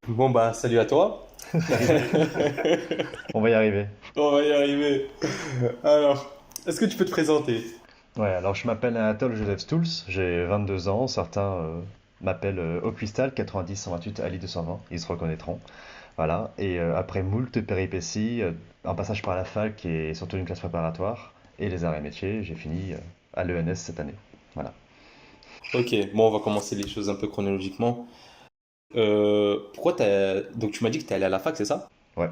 Bon bah salut à toi. On va y arriver. On va y arriver. Alors, est-ce que tu peux te présenter? Ouais, alors je m'appelle Anatole Joseph Stouls, j'ai 22 ans, certains m'appellent Au Cristal 90 128 Ali 220, ils se reconnaîtront. Voilà, et après moult péripéties, un passage par la fac et surtout une classe préparatoire, et les arts et métiers, j'ai fini à l'ENS cette année. Voilà. Ok, bon on va commencer les choses un peu chronologiquement. Pourquoi t'as... Donc tu m'as dit que t'es allé à la fac, c'est ça? Ouais.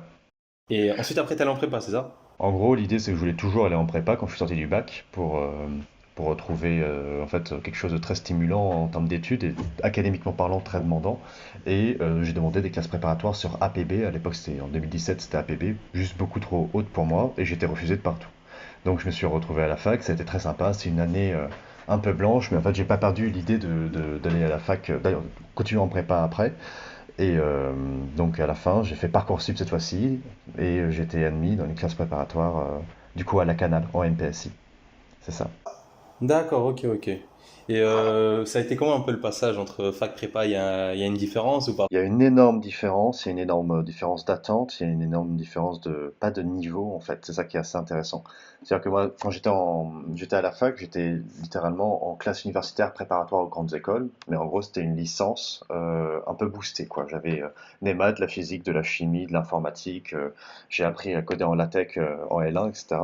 Et ensuite après t'es allé en prépa, c'est ça? En gros, l'idée c'est que je voulais toujours aller en prépa quand je suis sorti du bac pour retrouver en fait quelque chose de très stimulant en termes d'études et académiquement parlant très demandant. Et j'ai demandé des classes préparatoires sur APB. À l'époque, c'était en 2017, c'était APB, juste beaucoup trop haute pour moi et j'étais refusé de partout. Donc je me suis retrouvé à la fac, ça a été très sympa. C'est une année un peu blanche, mais en fait j'ai pas perdu l'idée d'aller à la fac, d'ailleurs continuer en prépa après. Et donc à la fin, j'ai fait Parcoursup cette fois-ci et j'ai été admis dans une classe préparatoire du coup à la Canal en NPSI. C'est ça. D'accord, ok, ok. Et ça a été comment un peu le passage entre fac prépa? Il y a une différence ou pas? Il y a une énorme différence, il y a une énorme différence d'attente, il y a une énorme différence de pas de niveau en fait. C'est ça qui est assez intéressant. C'est-à-dire que moi, quand j'étais à la fac, j'étais littéralement en classe universitaire préparatoire aux grandes écoles, mais en gros c'était une licence un peu boostée quoi. J'avais des maths, de la physique, de la chimie, de l'informatique. J'ai appris à coder en LaTeX en L1, etc.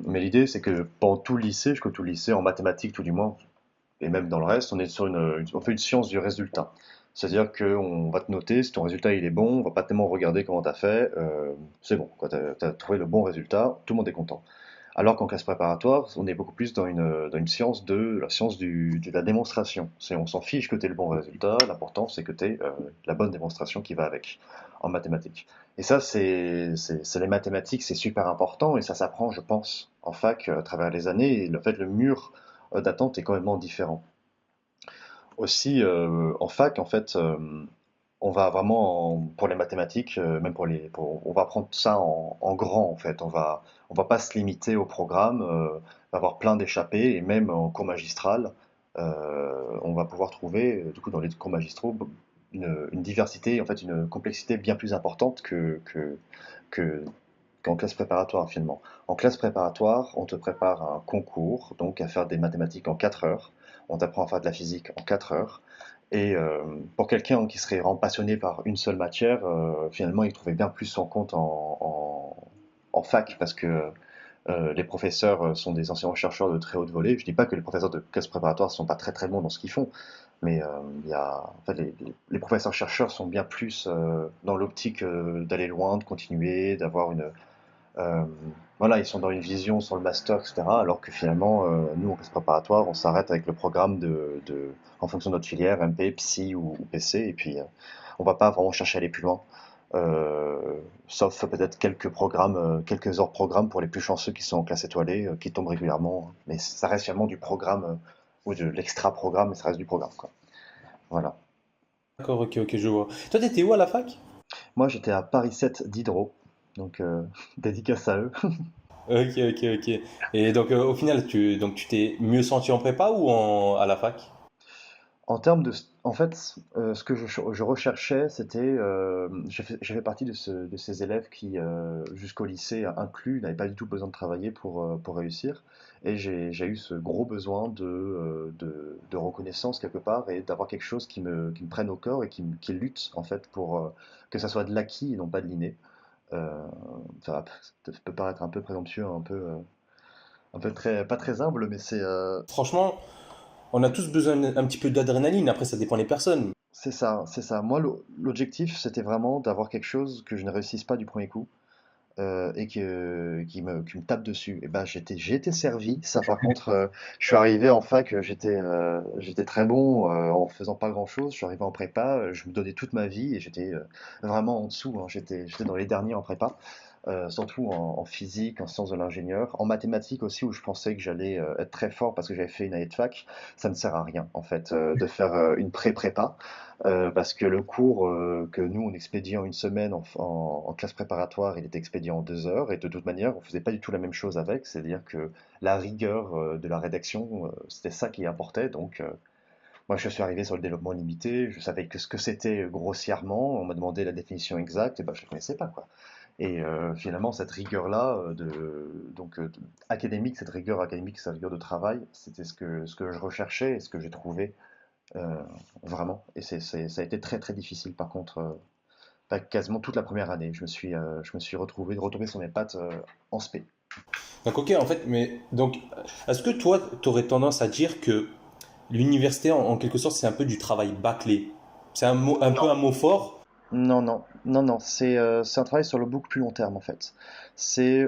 Mais l'idée, c'est que pendant tout le lycée, jusqu'au tout le lycée, en mathématiques tout du moins, et même dans le reste, on est sur on fait une science du résultat. C'est-à-dire qu'on va te noter, si ton résultat il est bon, on va pas tellement regarder comment tu as fait, c'est bon, tu as trouvé le bon résultat, tout le monde est content. Alors qu'en classe préparatoire, on est beaucoup plus dans une science la science de la démonstration. On s'en fiche que tu aies le bon résultat, l'important c'est que tu aies la bonne démonstration qui va avec en mathématiques. Et ça, c'est les mathématiques, c'est super important et ça s'apprend, je pense, en fac à travers les années. Et le fait, le mur d'attente est complètement différent. Aussi, en fac, en fait, on va vraiment, pour les mathématiques, même on va prendre ça en grand, en fait. On va pas se limiter au programme, on va avoir plein d'échappées, et même en cours magistral, on va pouvoir trouver, du coup, dans les cours magistraux, une diversité, en fait, une complexité bien plus importante que, qu'en classe préparatoire, finalement. En classe préparatoire, on te prépare à un concours, donc à faire des mathématiques en 4 heures. On t'apprend à faire de la physique en 4 heures. Et pour quelqu'un qui serait vraiment passionné par une seule matière, finalement, il trouvait bien plus son compte en fac parce que les professeurs sont des enseignants-chercheurs de très haute volée. Je dis pas que les professeurs de classe préparatoire ne sont pas très très bons dans ce qu'ils font, mais en fait, les professeurs-chercheurs sont bien plus dans l'optique d'aller loin, de continuer, d'avoir euh, voilà, ils sont dans une vision sur le master, etc. Alors que finalement, nous, en classe préparatoire, on s'arrête avec le programme en fonction de notre filière, MP, Psy ou PC, et puis on va pas vraiment chercher à aller plus loin. Sauf peut-être quelques programmes, quelques hors programmes pour les plus chanceux qui sont en classe étoilée, qui tombent régulièrement. Mais ça reste finalement du programme ou de l'extra-programme, mais ça reste du programme, quoi. Voilà. D'accord, ok, ok, je vois. Toi t'étais où à la fac? Moi, j'étais à Paris 7 d'Hydro, donc dédicace à eux. Ok, ok, ok. Et donc au final, tu t'es mieux senti en prépa ou à la fac? En termes en fait, ce que je recherchais, c'était, j'ai fait partie de ces élèves qui, jusqu'au lycée inclus, n'avaient pas du tout besoin de travailler pour réussir. Et j'ai eu ce gros besoin de reconnaissance quelque part et d'avoir quelque chose qui me prenne au corps et qui lutte en fait pour que ça soit de l'acquis et non pas de l'inné. Euh, ça peut paraître un peu présomptueux, un peu pas très humble, mais Franchement, on a tous besoin un petit peu d'adrénaline, après ça dépend des personnes. c'est ça, c'est ça. Moi, l'objectif, c'était vraiment d'avoir quelque chose que je ne réussisse pas du premier coup et qui me tape dessus. Et ben, j'ai été servi. Ça, par contre, je suis arrivé en fac, j'étais très bon en faisant pas grand-chose. Je suis arrivé en prépa, je me donnais toute ma vie et j'étais vraiment en dessous, hein. J'étais dans les derniers en prépa. surtout en physique, en sciences de l'ingénieur, en mathématiques aussi où je pensais que j'allais être très fort parce que j'avais fait une année de fac. Ça ne sert à rien en fait de faire une pré-prépa parce que le cours que nous on expédiait en une semaine en classe préparatoire, il était expédié en 2 heures et de toute manière on faisait pas du tout la même chose avec, c'est-à-dire que la rigueur de la rédaction, c'était ça qui importait donc. Moi, je suis arrivé sur le développement limité, je savais que ce que c'était grossièrement, on m'a demandé la définition exacte, et ben je ne connaissais pas, quoi. Et finalement, cette rigueur-là, académique, cette rigueur académique, cette rigueur de travail, c'était ce que je recherchais et ce que j'ai trouvé euh, vraiment. Et ça a été très très difficile, par contre, quasiment toute la première année. Je me suis retombé sur mes pattes en spé. Donc, ok, en fait, mais donc, est-ce que toi, tu aurais tendance à dire que l'université, en quelque sorte, c'est un peu du travail bâclé? C'est un peu un mot fort. Non, non, non, non, c'est un travail sur le beaucoup plus long terme en fait.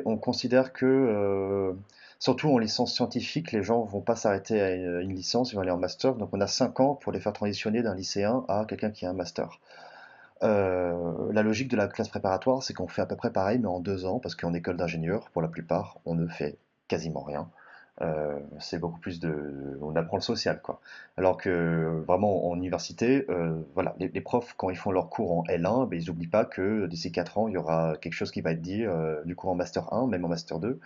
On considère que, surtout en licence scientifique, les gens vont pas s'arrêter à une licence, ils vont aller en master. Donc on a 5 ans pour les faire transitionner d'un lycéen à quelqu'un qui a un master. La logique de la classe préparatoire, c'est qu'on fait à peu près pareil, mais en 2 ans, parce qu'en école d'ingénieur, pour la plupart, on ne fait quasiment rien. C'est beaucoup plus on apprend le social, quoi. Alors que vraiment en université, voilà, les profs, quand ils font leur cours en L1, ben, ils n'oublient pas que d'ici 4 ans, il y aura quelque chose qui va être dit, du coup en Master 1, même en Master 2,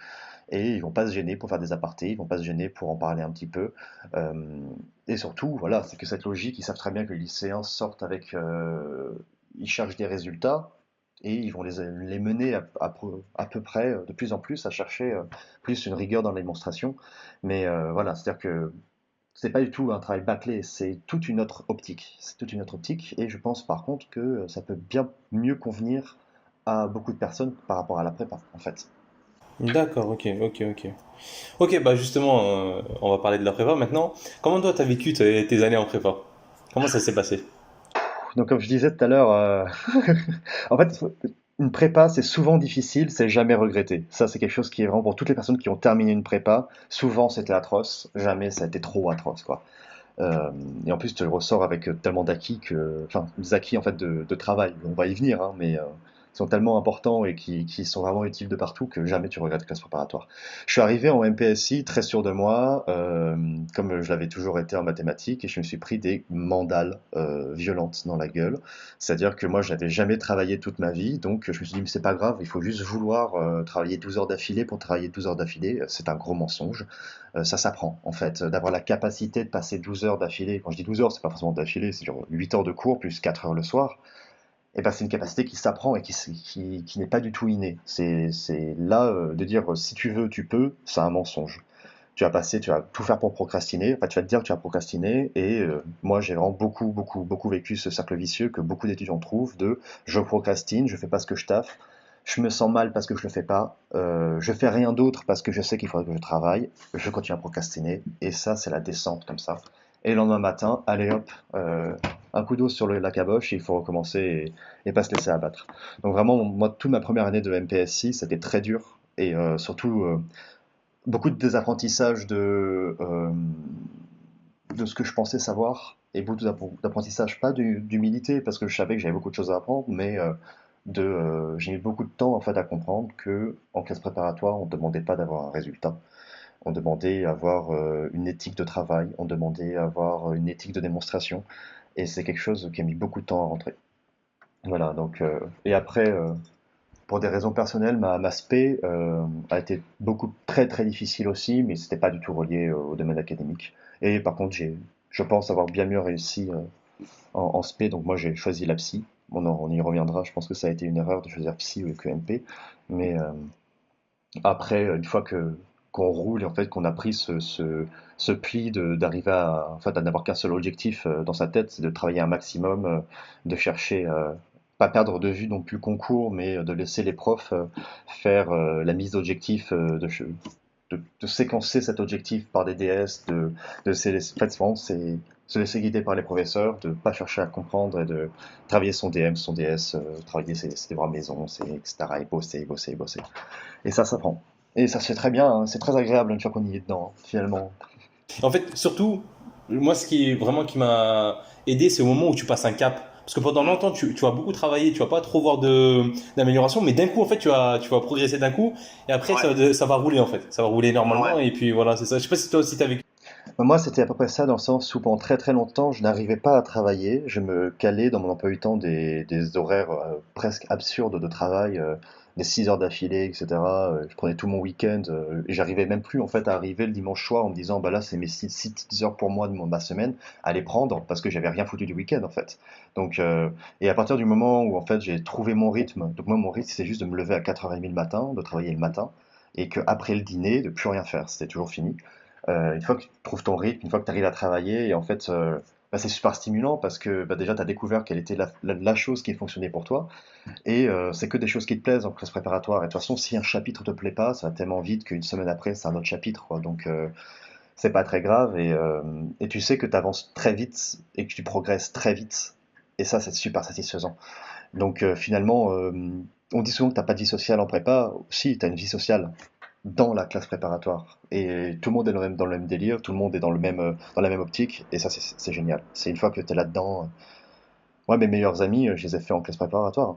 et ils vont pas se gêner pour faire des apartés, ils vont pas se gêner pour en parler un petit peu. Euh, et surtout, voilà, c'est que cette logique, ils savent très bien que les lycéens sortent avec, ils cherchent des résultats et ils vont les mener à peu près, de plus en plus, à chercher plus une rigueur dans la démonstration. Mais voilà, c'est-à-dire que c'est pas du tout un travail bâclé, c'est toute une autre optique. C'est toute une autre optique, et je pense par contre que ça peut bien mieux convenir à beaucoup de personnes par rapport à la prépa, en fait. D'accord, ok, ok, ok. Ok, bah justement, on va parler de la prépa maintenant. Comment toi, t'as vécu tes années en prépa? Comment ça s'est passé? Donc, comme je disais tout à l'heure, en fait, une prépa, c'est souvent difficile, c'est jamais regretté. Ça, c'est quelque chose qui est vraiment pour toutes les personnes qui ont terminé une prépa. Souvent, c'était atroce, jamais ça a été trop atroce, quoi. Euh, et en plus, tu le ressors avec tellement d'acquis enfin, des acquis en fait de travail. On va y venir, hein, mais ils sont tellement importants et qui sont vraiment utiles de partout que jamais tu regrettes classe préparatoire. Je suis arrivé en MPSI très sûr de moi, comme je l'avais toujours été en mathématiques, et je me suis pris des mandales violentes dans la gueule. C'est-à-dire que moi, je n'avais jamais travaillé toute ma vie, donc je me suis dit, mais c'est pas grave, il faut juste vouloir travailler 12 heures d'affilée pour travailler 12 heures d'affilée. C'est un gros mensonge. Ça s'apprend en fait, d'avoir la capacité de passer 12 heures d'affilée. Quand je dis 12 heures, c'est pas forcément d'affilée, c'est genre 8 heures de cours plus 4 heures le soir. Et ben c'est une capacité qui s'apprend et qui n'est pas du tout innée. C'est là de dire si tu veux, tu peux, c'est un mensonge. Tu vas tout faire pour procrastiner, enfin tu vas te dire que tu vas procrastiner, et moi j'ai vraiment beaucoup, beaucoup, beaucoup vécu ce cercle vicieux que beaucoup d'étudiants trouvent de je procrastine, je fais pas ce que je taffe, je me sens mal parce que je le fais pas, je fais rien d'autre parce que je sais qu'il faudrait que je travaille, je continue à procrastiner, et ça c'est la descente comme ça. Et le lendemain matin, allez hop, un coup d'eau sur la caboche, et il faut recommencer et pas se laisser abattre. Donc vraiment, moi, toute ma première année de MPSI, c'était très dur, et surtout beaucoup de désapprentissage de ce que je pensais savoir, et beaucoup d'apprentissage, pas d'humilité, parce que je savais que j'avais beaucoup de choses à apprendre, mais j'ai mis beaucoup de temps en fait à comprendre que en classe préparatoire, on ne demandait pas d'avoir un résultat. On demandait à avoir une éthique de travail, on demandait à avoir une éthique de démonstration, et c'est quelque chose qui a mis beaucoup de temps à rentrer. Voilà, donc, et après, pour des raisons personnelles, ma spé a été très très difficile aussi, mais c'était pas du tout relié au domaine académique. Et par contre, je pense avoir bien mieux réussi en spé, donc moi j'ai choisi la psy. On y reviendra, je pense que ça a été une erreur de choisir psy au lieu que MP. Mais après, une fois que qu'on roule et en fait qu'on a pris ce pli d'arriver en fait, à n'avoir qu'un seul objectif dans sa tête, c'est de travailler un maximum, de chercher, pas perdre de vue non plus le concours, mais de laisser les profs faire la mise d'objectifs, de séquencer cet objectif par des DS, en fait, vraiment, c'est se laisser guider par les professeurs, de pas chercher à comprendre et de travailler son DM, son DS, travailler ses devoirs maison, etc. Et bosser, bosser, bosser. Et ça s'apprend. Et ça se fait très bien, hein, c'est très agréable une fois qu'on y est dedans, hein, finalement. En fait, surtout, moi, ce qui est vraiment qui m'a aidé, c'est au moment où tu passes un cap. Parce que pendant longtemps, tu vas beaucoup travailler, tu vas pas trop voir d'amélioration, mais d'un coup, en fait, tu vas progresser d'un coup, et après, Ouais, ça va rouler, en fait. Ça va rouler normalement, ouais, et puis voilà, c'est ça. Je sais pas si toi aussi t'as vécu. Moi, c'était à peu près ça, dans le sens où pendant très très longtemps, je n'arrivais pas à travailler. Je me calais dans mon emploi du temps des horaires presque absurdes de travail, des 6 heures d'affilée, etc. Je prenais tout mon week-end, et j'arrivais même plus en fait à arriver le dimanche soir en me disant, bah là, c'est mes 6 petites heures pour moi de ma semaine à les prendre parce que j'avais rien foutu du week-end en fait. Donc, et à partir du moment où en fait j'ai trouvé mon rythme, donc moi mon rythme c'est juste de me lever à 4h30 le matin, de travailler le matin, et qu'après le dîner, de plus rien faire, c'était toujours fini. Une fois que tu trouves ton rythme, une fois que tu arrives à travailler, et en fait, bah, c'est super stimulant parce que bah, déjà, tu as découvert quelle était la chose qui fonctionnait pour toi, et c'est que des choses qui te plaisent en classe préparatoire. Et de toute façon, si un chapitre te plaît pas, ça va tellement vite qu'une semaine après, c'est un autre chapitre, quoi. Donc, c'est pas très grave, et tu sais que tu avances très vite et que tu progresses très vite, et ça, c'est super satisfaisant. Donc, finalement, on dit souvent que t'as pas de vie sociale en prépa. Si, tu as une vie sociale dans la classe préparatoire. Et tout le monde est dans le même délire, tout le monde est dans la même optique, et ça, c'est génial. C'est une fois que tu es là-dedans. Moi, mes meilleurs amis, je les ai fait en classe préparatoire.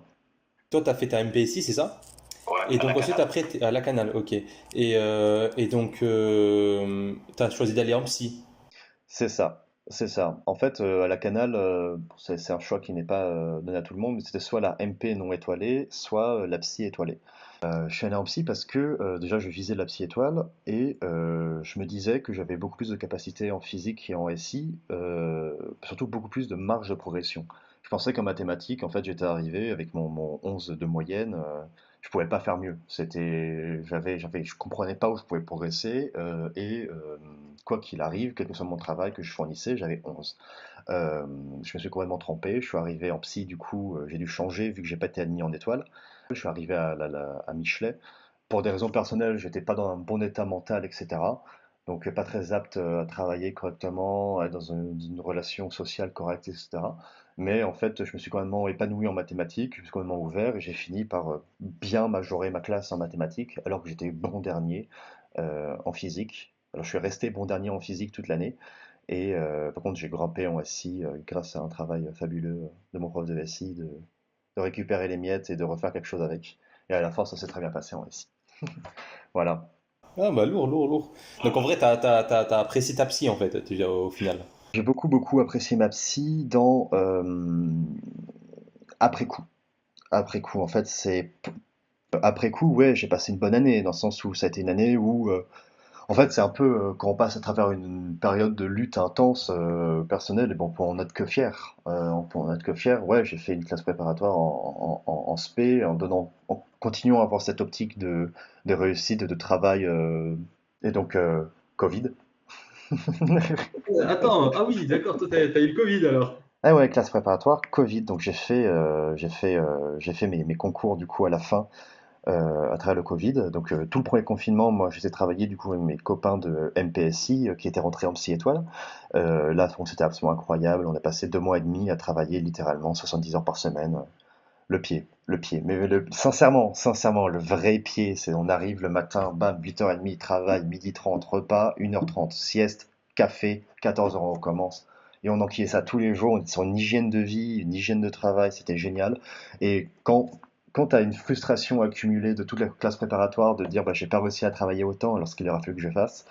Toi, t'as fait ta MPSI, c'est ça? ouais, Et à la donc ensuite, canal. après, à la Canal, ok. Et donc, t'as choisi d'aller en psy. C'est ça, c'est ça. En fait, à la Canal, c'est un choix qui n'est pas donné à tout le monde, mais c'était soit la MP non étoilée, soit la psy étoilée. Je suis allé en psy parce que déjà je visais la psy étoile et je me disais que j'avais beaucoup plus de capacité en physique et en SI, surtout beaucoup plus de marge de progression. Je pensais qu'en mathématiques, en fait, j'étais arrivé avec mon 11 de moyenne, je pouvais pas faire mieux. Je comprenais pas où je pouvais progresser quoi qu'il arrive, quel que soit mon travail que je fournissais, j'avais 11. Euh, je me suis complètement trompé. Je suis arrivé en psy, du coup, j'ai dû changer vu que j'ai pas été admis en étoile. Je suis arrivé à Michelet. Pour des raisons personnelles, j'étais pas dans un bon état mental, etc. Donc pas très apte à travailler correctement, à être dans une relation sociale correcte, etc. Mais en fait, je me suis quand même épanoui en mathématiques, je me suis quand même ouvert et j'ai fini par bien majorer ma classe en mathématiques, alors que j'étais bon dernier en physique. Alors je suis resté bon dernier en physique toute l'année. Et par contre, j'ai grimpé en SI grâce à un travail fabuleux de mon prof de SI de récupérer les miettes et de refaire quelque chose avec. Et à la fin, ça s'est très bien passé en SI. Voilà. Ah bah lourd, lourd, lourd. Donc en vrai, t'as apprécié ta psy en fait, au final. J'ai beaucoup, beaucoup apprécié ma psy dans après coup. Après coup, en fait, après coup, ouais, j'ai passé une bonne année, dans le sens où ça a été une année où en fait, c'est un peu quand on passe à travers une période de lutte intense personnelle, et bon, on peut en être que fier. On peut en être que fier. Ouais, j'ai fait une classe préparatoire en spé, en continuant à avoir cette optique de réussite, de travail, et donc Covid. Attends, ah oui, d'accord, toi t'as eu le Covid alors. Ah ouais, classe préparatoire, Covid. Donc j'ai fait mes concours du coup à la fin à travers le Covid. Donc tout le premier confinement, moi j'étais travaillé du coup avec mes copains de MPSI qui étaient rentrés en psy étoile. Là, bon, c'était absolument incroyable. On a passé 2 mois et demi à travailler littéralement 70 heures par semaine. Le pied, le pied. Mais sincèrement, sincèrement, le vrai pied, c'est on arrive le matin, bam, 8h30, travail, 12h30, repas, 1h30, sieste, café, 14h on recommence. Et on enquillait ça tous les jours, on était sur une hygiène de vie, une hygiène de travail, c'était génial. Et quand tu as une frustration accumulée de toute la classe préparatoire, de dire bah, j'ai pas réussi à travailler autant alors qu'il aurait fallu que je fasse,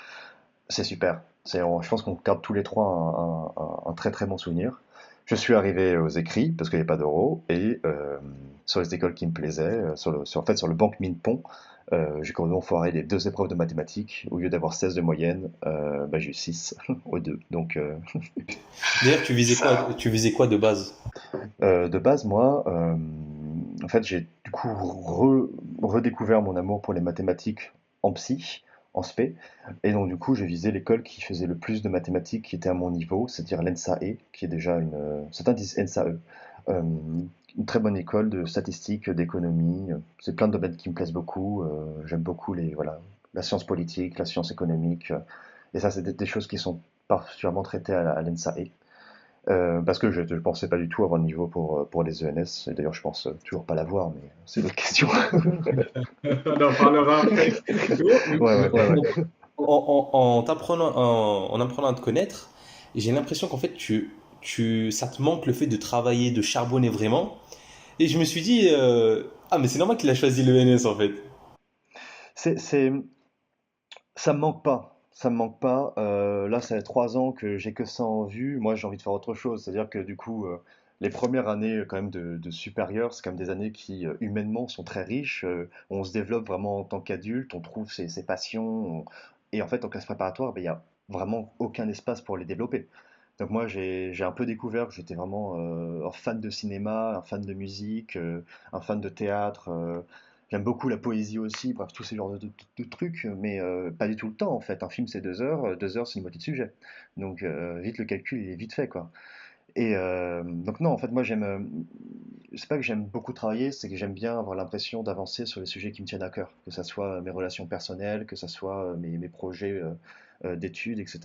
c'est super. Je pense qu'on garde tous les trois un très très bon souvenir. Je suis arrivé aux écrits parce qu'il n'y avait pas d'euros et sur les écoles qui me plaisaient, en fait sur le banc Mine-Pont, j'ai complètement foiré les 2 épreuves de mathématiques. Au lieu d'avoir 16 de moyenne, bah, j'ai eu 6 aux deux. Donc D'ailleurs, Ça, tu visais quoi de base? de base, moi, en fait, j'ai du coup redécouvert mon amour pour les mathématiques en psy, en spé, et donc du coup, j'ai visé l'école qui faisait le plus de mathématiques qui était à mon niveau, c'est-à-dire l'ENSAE, qui est déjà c'est un NSAE, euh, une très bonne école de statistiques, d'économie. C'est plein de domaines qui me plaisent beaucoup. J'aime beaucoup voilà, la science politique, la science économique, et ça, c'est des choses qui sont particulièrement traitées à l'ENSAE. Parce que je ne pensais pas du tout avoir le niveau pour les ENS, et d'ailleurs je pense toujours pas l'avoir, mais c'est une autre question. On en parlera après. Ouais, ouais, ouais, ouais. En apprenant à te connaître, j'ai l'impression qu'en fait, ça te manque le fait de travailler, de charbonner vraiment. Et je me suis dit, ah, mais c'est normal qu'il a choisi le NS en fait. C'est, c'est, Ça me manque pas. Ça me manque pas. Là, ça fait 3 ans que j'ai que ça en vue. Moi, j'ai envie de faire autre chose. C'est-à-dire que du coup, les premières années quand même de supérieur, c'est quand même des années qui humainement sont très riches. On se développe vraiment en tant qu'adulte, on trouve ses passions. Et en fait, en classe préparatoire, ben, il y a vraiment aucun espace pour les développer. Donc moi, j'ai un peu découvert que j'étais vraiment un fan de cinéma, un fan de musique, un fan de théâtre. J'aime beaucoup la poésie aussi, bref, tous ces genres de trucs, mais pas du tout le temps en fait. Un film c'est 2 heures, 2 heures c'est une moitié de sujet. Donc vite le calcul il est vite fait quoi. Et donc non, en fait moi c'est pas que j'aime beaucoup travailler, c'est que j'aime bien avoir l'impression d'avancer sur les sujets qui me tiennent à cœur, que ça soit mes relations personnelles, que ça soit mes projets d'études, etc.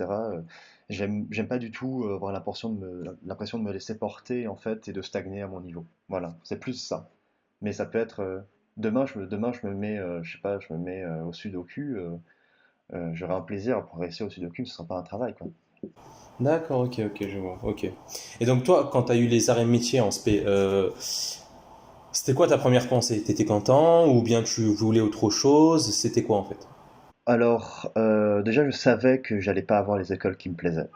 J'aime pas du tout avoir l'impression de me laisser porter en fait et de stagner à mon niveau. Voilà, c'est plus ça. Mais ça peut être demain je me mets je sais pas, je me mets au sudoku, j'aurai un plaisir à progresser au sudoku, ce sera pas un travail quoi. D'accord, ok, ok, je vois, ok. Et donc toi, quand tu as eu les arts et métiers en spé, c'était quoi ta première pensée? T'étais content ou bien tu voulais autre chose? C'était quoi en fait? Alors déjà je savais que j'allais pas avoir les écoles qui me plaisaient.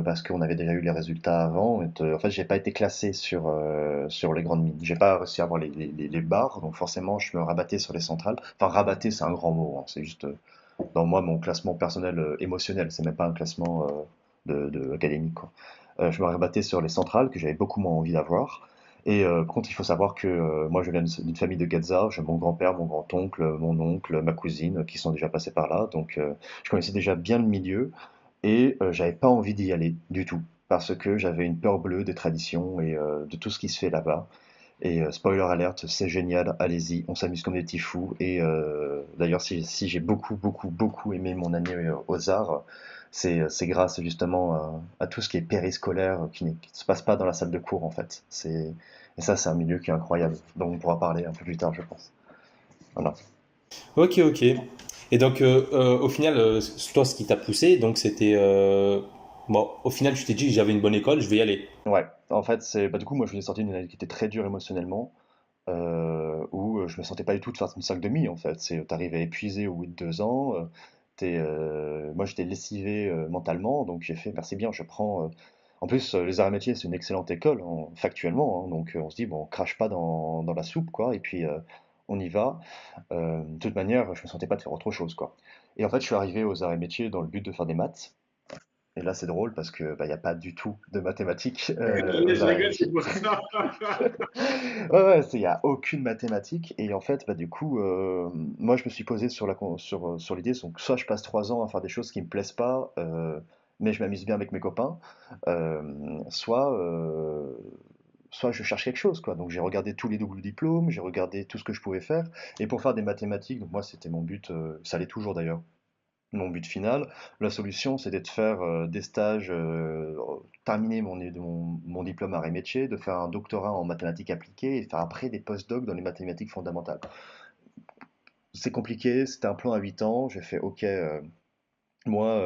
Parce qu'on avait déjà eu les résultats avant. En fait, j'ai pas été classé sur les grandes mines. J'ai pas réussi à avoir les barres, donc forcément, je me rabattais sur les centrales. Enfin, rabattais, c'est un grand mot, hein. C'est juste dans moi mon classement personnel émotionnel. C'est même pas un classement académique, quoi. Je me rabattais sur les centrales que j'avais beaucoup moins envie d'avoir. Et par contre, il faut savoir que moi, je viens d'une famille de Gaza. J'ai mon grand-père, mon grand-oncle, mon oncle, ma cousine qui sont déjà passés par là. Donc, je connaissais déjà bien le milieu et j'avais pas envie d'y aller du tout parce que j'avais une peur bleue des traditions et de tout ce qui se fait là-bas. Et spoiler alerte, c'est génial, allez-y, on s'amuse comme des petits fous. Et d'ailleurs, si j'ai beaucoup, beaucoup, beaucoup aimé mon année aux arts, c'est grâce justement à tout ce qui est périscolaire, qui ne se passe pas dans la salle de cours en fait. Et ça, c'est un milieu qui est incroyable, dont on pourra parler un peu plus tard, je pense. Voilà. Ok, ok. Et donc au final, toi, ce qui t'a poussé, donc c'était, bon, au final, tu t'es dit, j'avais une bonne école, je vais y aller. Ouais, en fait, bah, du coup, moi, je venais sortir d'une année qui était très dure émotionnellement, où je me sentais pas du tout de faire une 5 demi en fait. T'arrives épuisé au bout de 2 ans. Moi, j'étais lessivé mentalement, donc j'ai fait, bah, c'est bien, je prends. En plus, les arts et métiers, c'est une excellente école, factuellement, hein, donc on se dit, bon, on crache pas dans la soupe, quoi, et puis on y va. De toute manière, je me sentais pas de faire autre chose, quoi. Et en fait, je suis arrivé aux arts et métiers dans le but de faire des maths. Et là, c'est drôle parce que bah, il n'y a pas du tout de mathématiques aux Je arts et rigole, c'est métiers. pour ça. Ouais, ouais, il y a aucune mathématique. Et en fait, bah, du coup, moi, je me suis posé sur l'idée, donc soit je passe 3 ans à faire des choses qui me plaisent pas, mais je m'amuse bien avec mes copains, euh, soit, euh, soit je cherche quelque chose, quoi. Donc j'ai regardé tous les doubles diplômes, j'ai regardé tout ce que je pouvais faire. Et pour faire des mathématiques, donc moi, c'était mon but, ça l'est toujours d'ailleurs. Mon but final, la solution, c'était de faire des stages, terminer mon diplôme arts et métiers, de faire un doctorat en mathématiques appliquées et faire après des post-docs dans les mathématiques fondamentales. C'est compliqué, c'était un plan à 8 ans. J'ai fait OK, moi,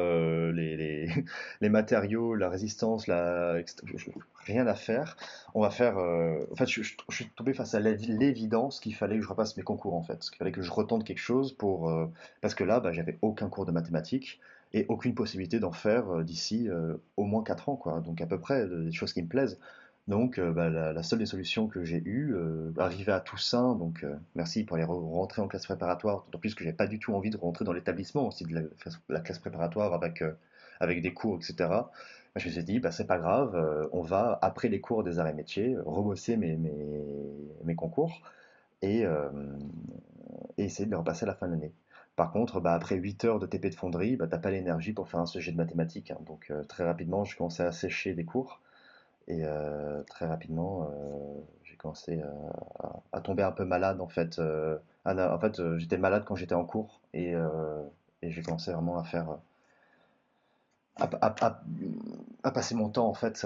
les matériaux, la résistance, rien à faire. On va faire. En fait, je suis tombé face à l'évidence qu'il fallait que je repasse mes concours, en fait. Qu'il fallait que je retente quelque chose parce que là, bah, j'avais aucun cours de mathématiques et aucune possibilité d'en faire d'ici au moins 4 ans, quoi. Donc, à peu près des choses qui me plaisent. Donc, bah, la seule des solutions que j'ai eues, arrivé à Toussaint, donc merci pour les rentrer en classe préparatoire, d'autant plus que j'avais pas du tout envie de rentrer dans l'établissement aussi de la classe préparatoire avec des cours, etc. Bah, je me suis dit, bah, c'est pas grave, on va, après les cours des arts et métiers, rebosser mes concours et, euh, et essayer de les repasser à la fin de l'année. Par contre, bah, après 8 heures de TP de fonderie, bah, t'as pas l'énergie pour faire un sujet de mathématiques, hein. Donc très rapidement, je commençais à sécher des cours. Et très rapidement, j'ai commencé à tomber un peu malade en fait. En fait, j'étais malade quand j'étais en cours et j'ai commencé vraiment à faire à, à- à- à passer mon temps en fait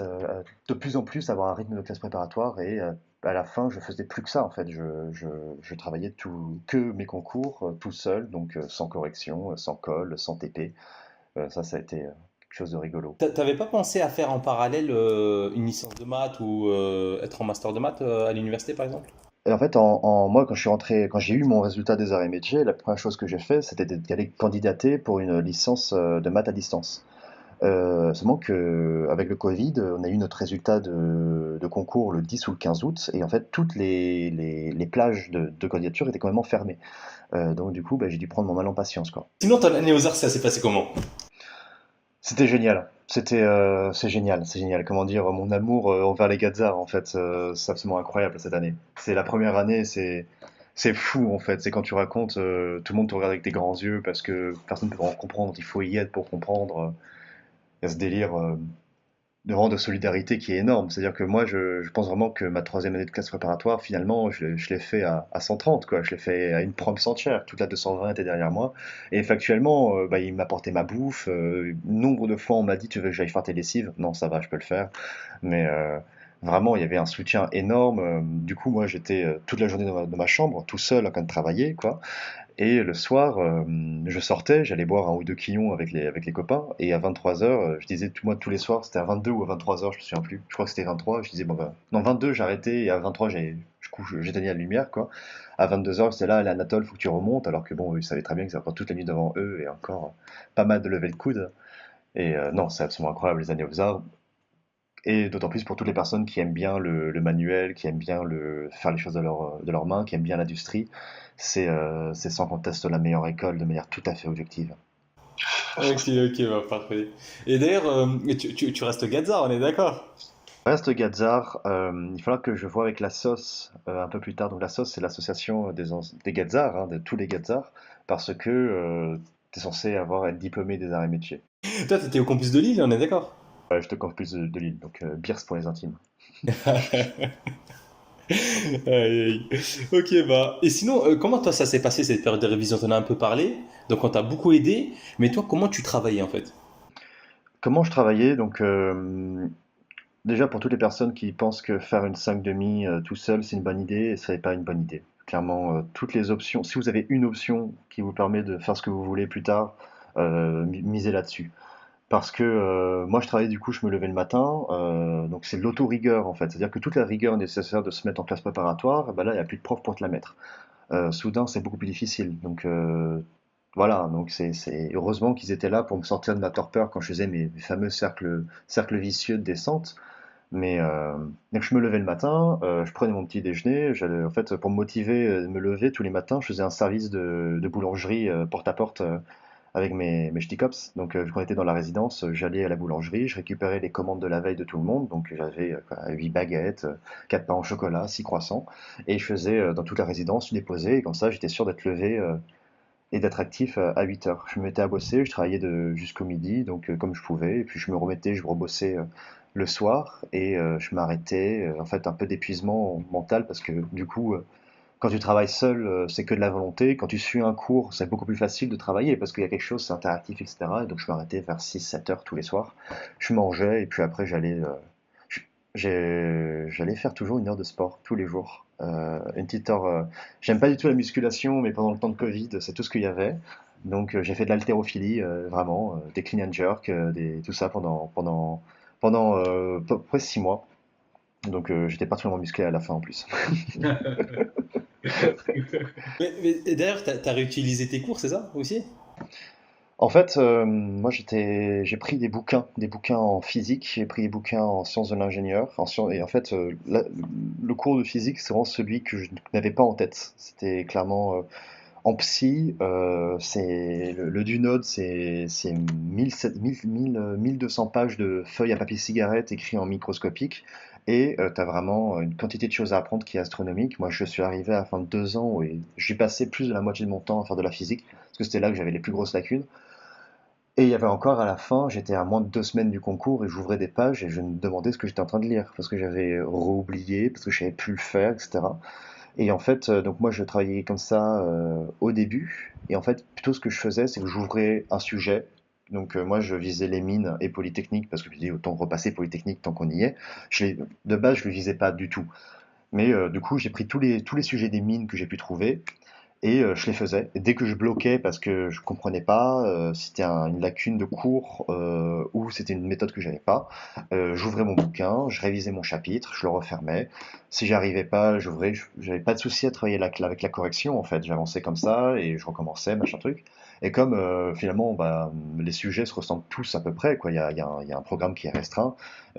de plus en plus avoir un rythme de classe préparatoire et à la fin je faisais plus que ça en fait. Je travaillais que mes concours tout seul donc sans correction, sans colle, sans TP. Ça a été quelque chose de rigolo. T'avais pas pensé à faire en parallèle une licence de maths ou être en master de maths à l'université par exemple? Et en fait, moi, quand je suis rentré, quand j'ai eu mon résultat des arts et métiers, la première chose que j'ai fait, c'était d'aller candidater pour une licence de maths à distance. Seulement que, avec le Covid, on a eu notre résultat de concours le 10 ou le 15 août, et en fait, toutes les plages de candidature étaient complètement fermées. Donc, du coup, bah, j'ai dû prendre mon mal en patience, quoi. Sinon, ton année aux arts, ça s'est passé comment? C'était génial. C'est génial. Comment dire, mon amour envers les Gazars, en fait, c'est absolument incroyable cette année. C'est la première année, c'est fou en fait. C'est quand tu racontes, tout le monde te regarde avec des grands yeux parce que personne ne peut vraiment comprendre. Il faut y être pour comprendre. Il y a ce délire de solidarité qui est énorme. C'est-à-dire que moi, je pense vraiment que ma troisième année de classe préparatoire, finalement, je l'ai fait à 130, quoi. Je l'ai fait à une proms entière. Toute la 220 était derrière moi. Et factuellement, bah, il m'apportait ma bouffe. Nombre de fois, on m'a dit, tu veux que j'aille faire tes lessives? Non, ça va, je peux le faire. Mais vraiment, il y avait un soutien énorme. Du coup, moi, j'étais toute la journée dans ma chambre, tout seul, en train de travailler, quoi. Et le soir, je sortais, j'allais boire un ou deux quillons avec les copains, et à 23h, je disais, moi, tous les soirs, c'était à 22 ou à 23h, je me souviens plus. Je crois que c'était 23, je disais, bon, bah, non, 22, j'arrêtais, et à 23, j'éteignais la lumière, quoi. À 22h, c'était là, allez, Anatole, faut que tu remontes, alors que bon, ils savaient très bien qu'ils avaient encore toute la nuit devant eux, et encore pas mal de lever le coude. Et non, c'est absolument incroyable, les années aux arts. Et d'autant plus pour toutes les personnes qui aiment bien le manuel, qui aiment bien faire les choses de leurs mains, qui aiment bien l'industrie. C'est sans conteste la meilleure école de manière tout à fait objective. Ok, ok, bah, parfait. Et d'ailleurs, tu restes Gaza, on est d'accord? Reste Gadzar, il faudra que je vois avec la SOS un peu plus tard. Donc la SOS, c'est l'association des Gadzars, hein, de tous les Gadzars, parce que tu es censé être diplômé des arts et métiers. Toi, t'étais au campus de Lille, on est d'accord? Je te compte plus de Lille, donc Birs pour les intimes. Aïe, aïe. Ok, bah. Et sinon, comment toi ça s'est passé cette période de révision? T'en as un peu parlé, donc on t'a beaucoup aidé, mais toi, comment tu travaillais en fait? Comment je travaillais? Donc déjà, pour toutes les personnes qui pensent que faire une 5 demi tout seul, c'est une bonne idée, ça n'est pas une bonne idée. Clairement, toutes les options, si vous avez une option qui vous permet de faire ce que vous voulez plus tard, misez là-dessus. Parce que moi, je travaillais, du coup, je me levais le matin, donc c'est de l'auto-rigueur en fait. C'est-à-dire que toute la rigueur nécessaire de se mettre en classe préparatoire, eh ben là, il n'y a plus de prof pour te la mettre. Soudain, c'est beaucoup plus difficile. Donc voilà, donc heureusement qu'ils étaient là pour me sortir de ma torpeur quand je faisais mes fameux cercles vicieux de descente. Mais donc je me levais le matin, je prenais mon petit déjeuner, en fait, pour me motiver, me lever tous les matins, je faisais un service de boulangerie porte à porte avec mes ch'tis cops. Donc quand on était dans la résidence, j'allais à la boulangerie, je récupérais les commandes de la veille de tout le monde, donc j'avais 8 baguettes, 4 pains au chocolat, 6 croissants, et je faisais dans toute la résidence, je déposais, et comme ça j'étais sûr d'être levé et d'être actif à 8 heures. Je me mettais à bosser, je travaillais jusqu'au midi, donc comme je pouvais, et puis je me remettais, je rebossais le soir, et je m'arrêtais, en fait un peu d'épuisement mental, parce que du coup, quand tu travailles seul, c'est que de la volonté, quand tu suis un cours, c'est beaucoup plus facile de travailler, parce qu'il y a quelque chose, c'est interactif, etc. Et donc je m'arrêtais vers 6-7 heures tous les soirs, je mangeais, et puis après j'allais faire toujours une heure de sport tous les jours. Une petite heure. J'aime pas du tout la musculation, mais pendant le temps de Covid, c'est tout ce qu'il y avait. Donc j'ai fait de l'haltérophilie, vraiment, des clean and jerk, tout ça pendant presque 6 mois. Donc j'étais particulièrement musclé à la fin en plus. Et d'ailleurs, t'as réutilisé tes cours, c'est ça aussi? En fait, moi j'ai pris des bouquins en physique, j'ai pris des bouquins en sciences de l'ingénieur, et en fait, le cours de physique, c'est vraiment celui que je n'avais pas en tête. C'était clairement en psy, c'est le Dunode, c'est 1200 pages de feuilles à papier cigarette écrites en microscopique, et tu as vraiment une quantité de choses à apprendre qui est astronomique. Moi, je suis arrivé à la fin de 2 ans et j'ai passé plus de la moitié de mon temps à faire de la physique, parce que c'était là que j'avais les plus grosses lacunes. Et il y avait encore à la fin, j'étais à moins de 2 semaines du concours et j'ouvrais des pages et je me demandais ce que j'étais en train de lire parce que j'avais oublié, parce que je savais plus le faire, etc. Et en fait, donc moi je travaillais comme ça au début. Et en fait, plutôt ce que je faisais, c'est que j'ouvrais un sujet. Donc moi je visais les mines et Polytechnique parce que je me dis autant repasser Polytechnique tant qu'on y est. De base, je ne le visais pas du tout. Mais du coup, j'ai pris tous les sujets des mines que j'ai pu trouver et je les faisais. Et dès que je bloquais parce que je comprenais pas, si c'était une lacune de cours ou c'était une méthode que j'avais pas, j'ouvrais mon bouquin, je révisais mon chapitre, je le refermais. Si j'arrivais pas, j'ouvrais, j'avais pas de souci à travailler avec la correction en fait. J'avançais comme ça et je recommençais, machin truc. Et comme finalement bah, les sujets se ressemblent tous à peu près, quoi. Il y a un programme qui est restreint.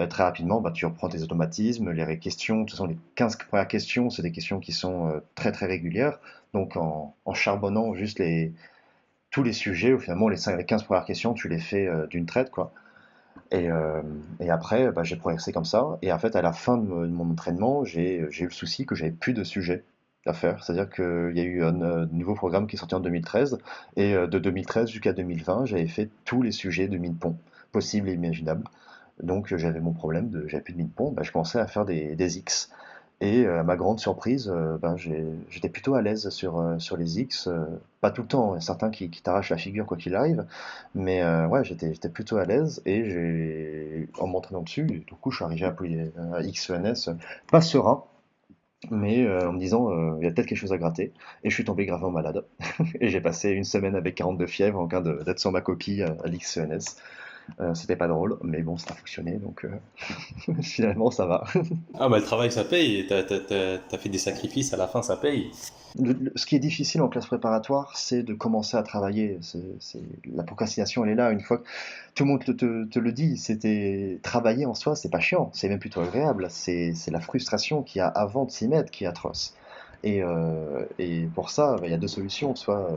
Très rapidement, bah, tu reprends tes automatismes, les questions, de toute façon les 15 premières questions, c'est des questions qui sont très très régulières. Donc en charbonnant juste tous les sujets, ou finalement les 15 premières questions, tu les fais d'une traite, quoi. Et, euh, et après, bah, j'ai progressé comme ça. Et en fait, à la fin de mon entraînement, j'ai eu le souci que j'avais plus de sujets à faire. C'est-à-dire qu'il y a eu un nouveau programme qui est sorti en 2013. Et de 2013 jusqu'à 2020, j'avais fait tous les sujets de mine-pont possibles et imaginables. Donc j'avais mon problème j'avais plus de mine-pont. Bah, je commençais à faire des X. Et à ma grande surprise, ben, j'étais plutôt à l'aise sur les X. Pas tout le temps, il y a certains qui t'arrachent la figure quoi qu'il arrive. Mais ouais, j'étais plutôt à l'aise et en m'entraînant dessus, du coup, je suis arrivé à XENS, pas serein, mais en me disant, il y a peut-être quelque chose à gratter. Et je suis tombé gravement malade. Et j'ai passé une semaine avec 42 fièvres en train d'être sur ma copie à l'XENS. C'était pas drôle, mais bon, ça a fonctionné, donc finalement, ça va. Ah bah le travail ça paye, et t'as fait des sacrifices, à la fin ça paye. Ce qui est difficile en classe préparatoire, c'est de commencer à travailler. La procrastination, elle est là. Une fois que tout le monde te le dit, c'était travailler en soi, c'est pas chiant, c'est même plutôt agréable. C'est la frustration qu'il y a avant de s'y mettre qui est atroce. Et pour ça, bah, il y a deux solutions. Soit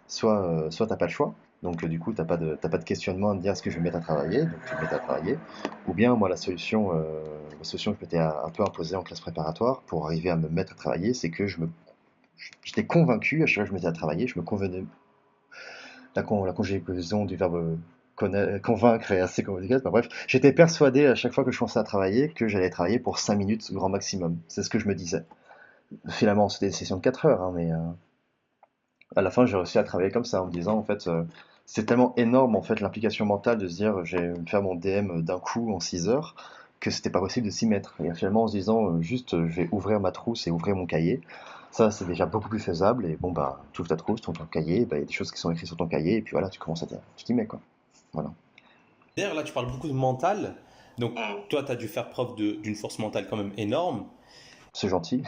t'as pas le choix, donc du coup t'as pas de questionnement à te dire est-ce que je vais me mettre à travailler, donc tu te mets à travailler. Ou bien moi la solution que je m'étais un peu imposée en classe préparatoire pour arriver à me mettre à travailler, c'est que j'étais convaincu, à chaque fois que je me mettais à travailler, je me convenais. La conjugaison du verbe convaincre est assez compliquée. Enfin, bref, j'étais persuadé à chaque fois que je commençais à travailler que j'allais travailler pour 5 minutes grand maximum. C'est ce que je me disais. Finalement, c'était des sessions de 4 heures, hein, mais à la fin, j'ai réussi à travailler comme ça en me disant en fait. C'est tellement énorme en fait l'implication mentale de se dire je vais me faire mon DM d'un coup en 6 heures que c'était pas possible de s'y mettre. Et finalement en se disant juste je vais ouvrir ma trousse et ouvrir mon cahier, ça c'est déjà beaucoup plus faisable. Et bon bah tu ouvres ta trousse, ton cahier, bah, il y a des choses qui sont écrites sur ton cahier et puis voilà, tu t'y mets quoi. Voilà. D'ailleurs là tu parles beaucoup de mental, donc toi t'as dû faire preuve d'une force mentale quand même énorme. C'est gentil.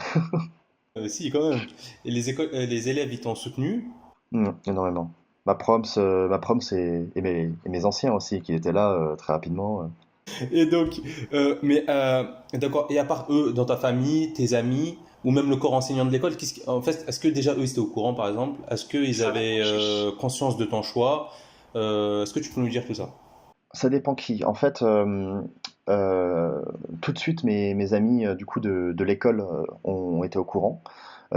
Si quand même. Et les élèves ils t'ont soutenu. Énormément. Ma proms et mes anciens aussi qui étaient là très rapidement. Et donc, d'accord, et à part eux, dans ta famille, tes amis, ou même le corps enseignant de l'école, en fait, est-ce que déjà eux, ils étaient au courant, par exemple? Est-ce qu'ils avaient conscience de ton choix? Est-ce que tu peux nous dire tout ça? Ça dépend qui. En fait, euh, tout de suite, mes amis du coup de l'école ont été au courant.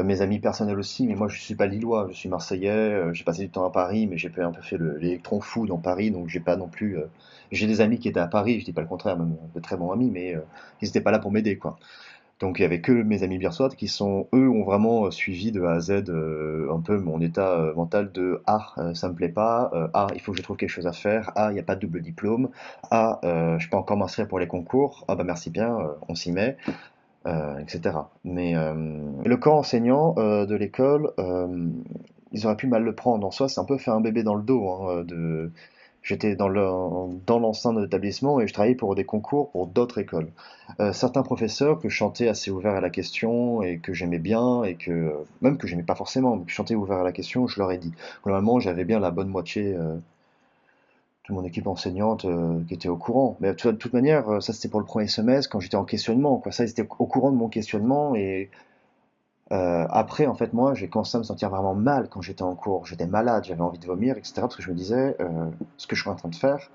Mes amis personnels aussi, mais moi je suis pas lillois, je suis marseillais. J'ai passé du temps à Paris, mais j'ai un peu fait l'électron fou dans Paris, donc j'ai pas non plus. J'ai des amis qui étaient à Paris, je dis pas le contraire, même de très bons amis, mais ils n'étaient pas là pour m'aider, quoi. Donc il y avait que mes amis biarsois qui eux ont vraiment suivi de A à Z un peu mon état mental de ça me plaît pas, il faut que je trouve quelque chose à faire, il n'y a pas de double diplôme, je peux encore m'inscrire pour les concours, bah merci bien, on s'y met, etc. Mais le corps enseignant de l'école, ils auraient pu mal le prendre. En soi, c'est un peu faire un bébé dans le dos, hein, J'étais dans l'enceinte de l'établissement et je travaillais pour des concours pour d'autres écoles. Certains professeurs que je sentais assez ouverts à la question et que j'aimais bien et même que j'aimais pas forcément, mais que je sentais ouverts à la question, je leur ai dit. Globalement, j'avais bien la bonne moitié de mon équipe enseignante qui était au courant. Mais de toute manière, ça c'était pour le premier semestre quand j'étais en questionnement, quoi. Ça, ils étaient au courant de mon questionnement et après, en fait, moi, j'ai commencé à me sentir vraiment mal quand j'étais en cours. J'étais malade, j'avais envie de vomir, etc. Parce que je me disais, ce que je suis en train de faire,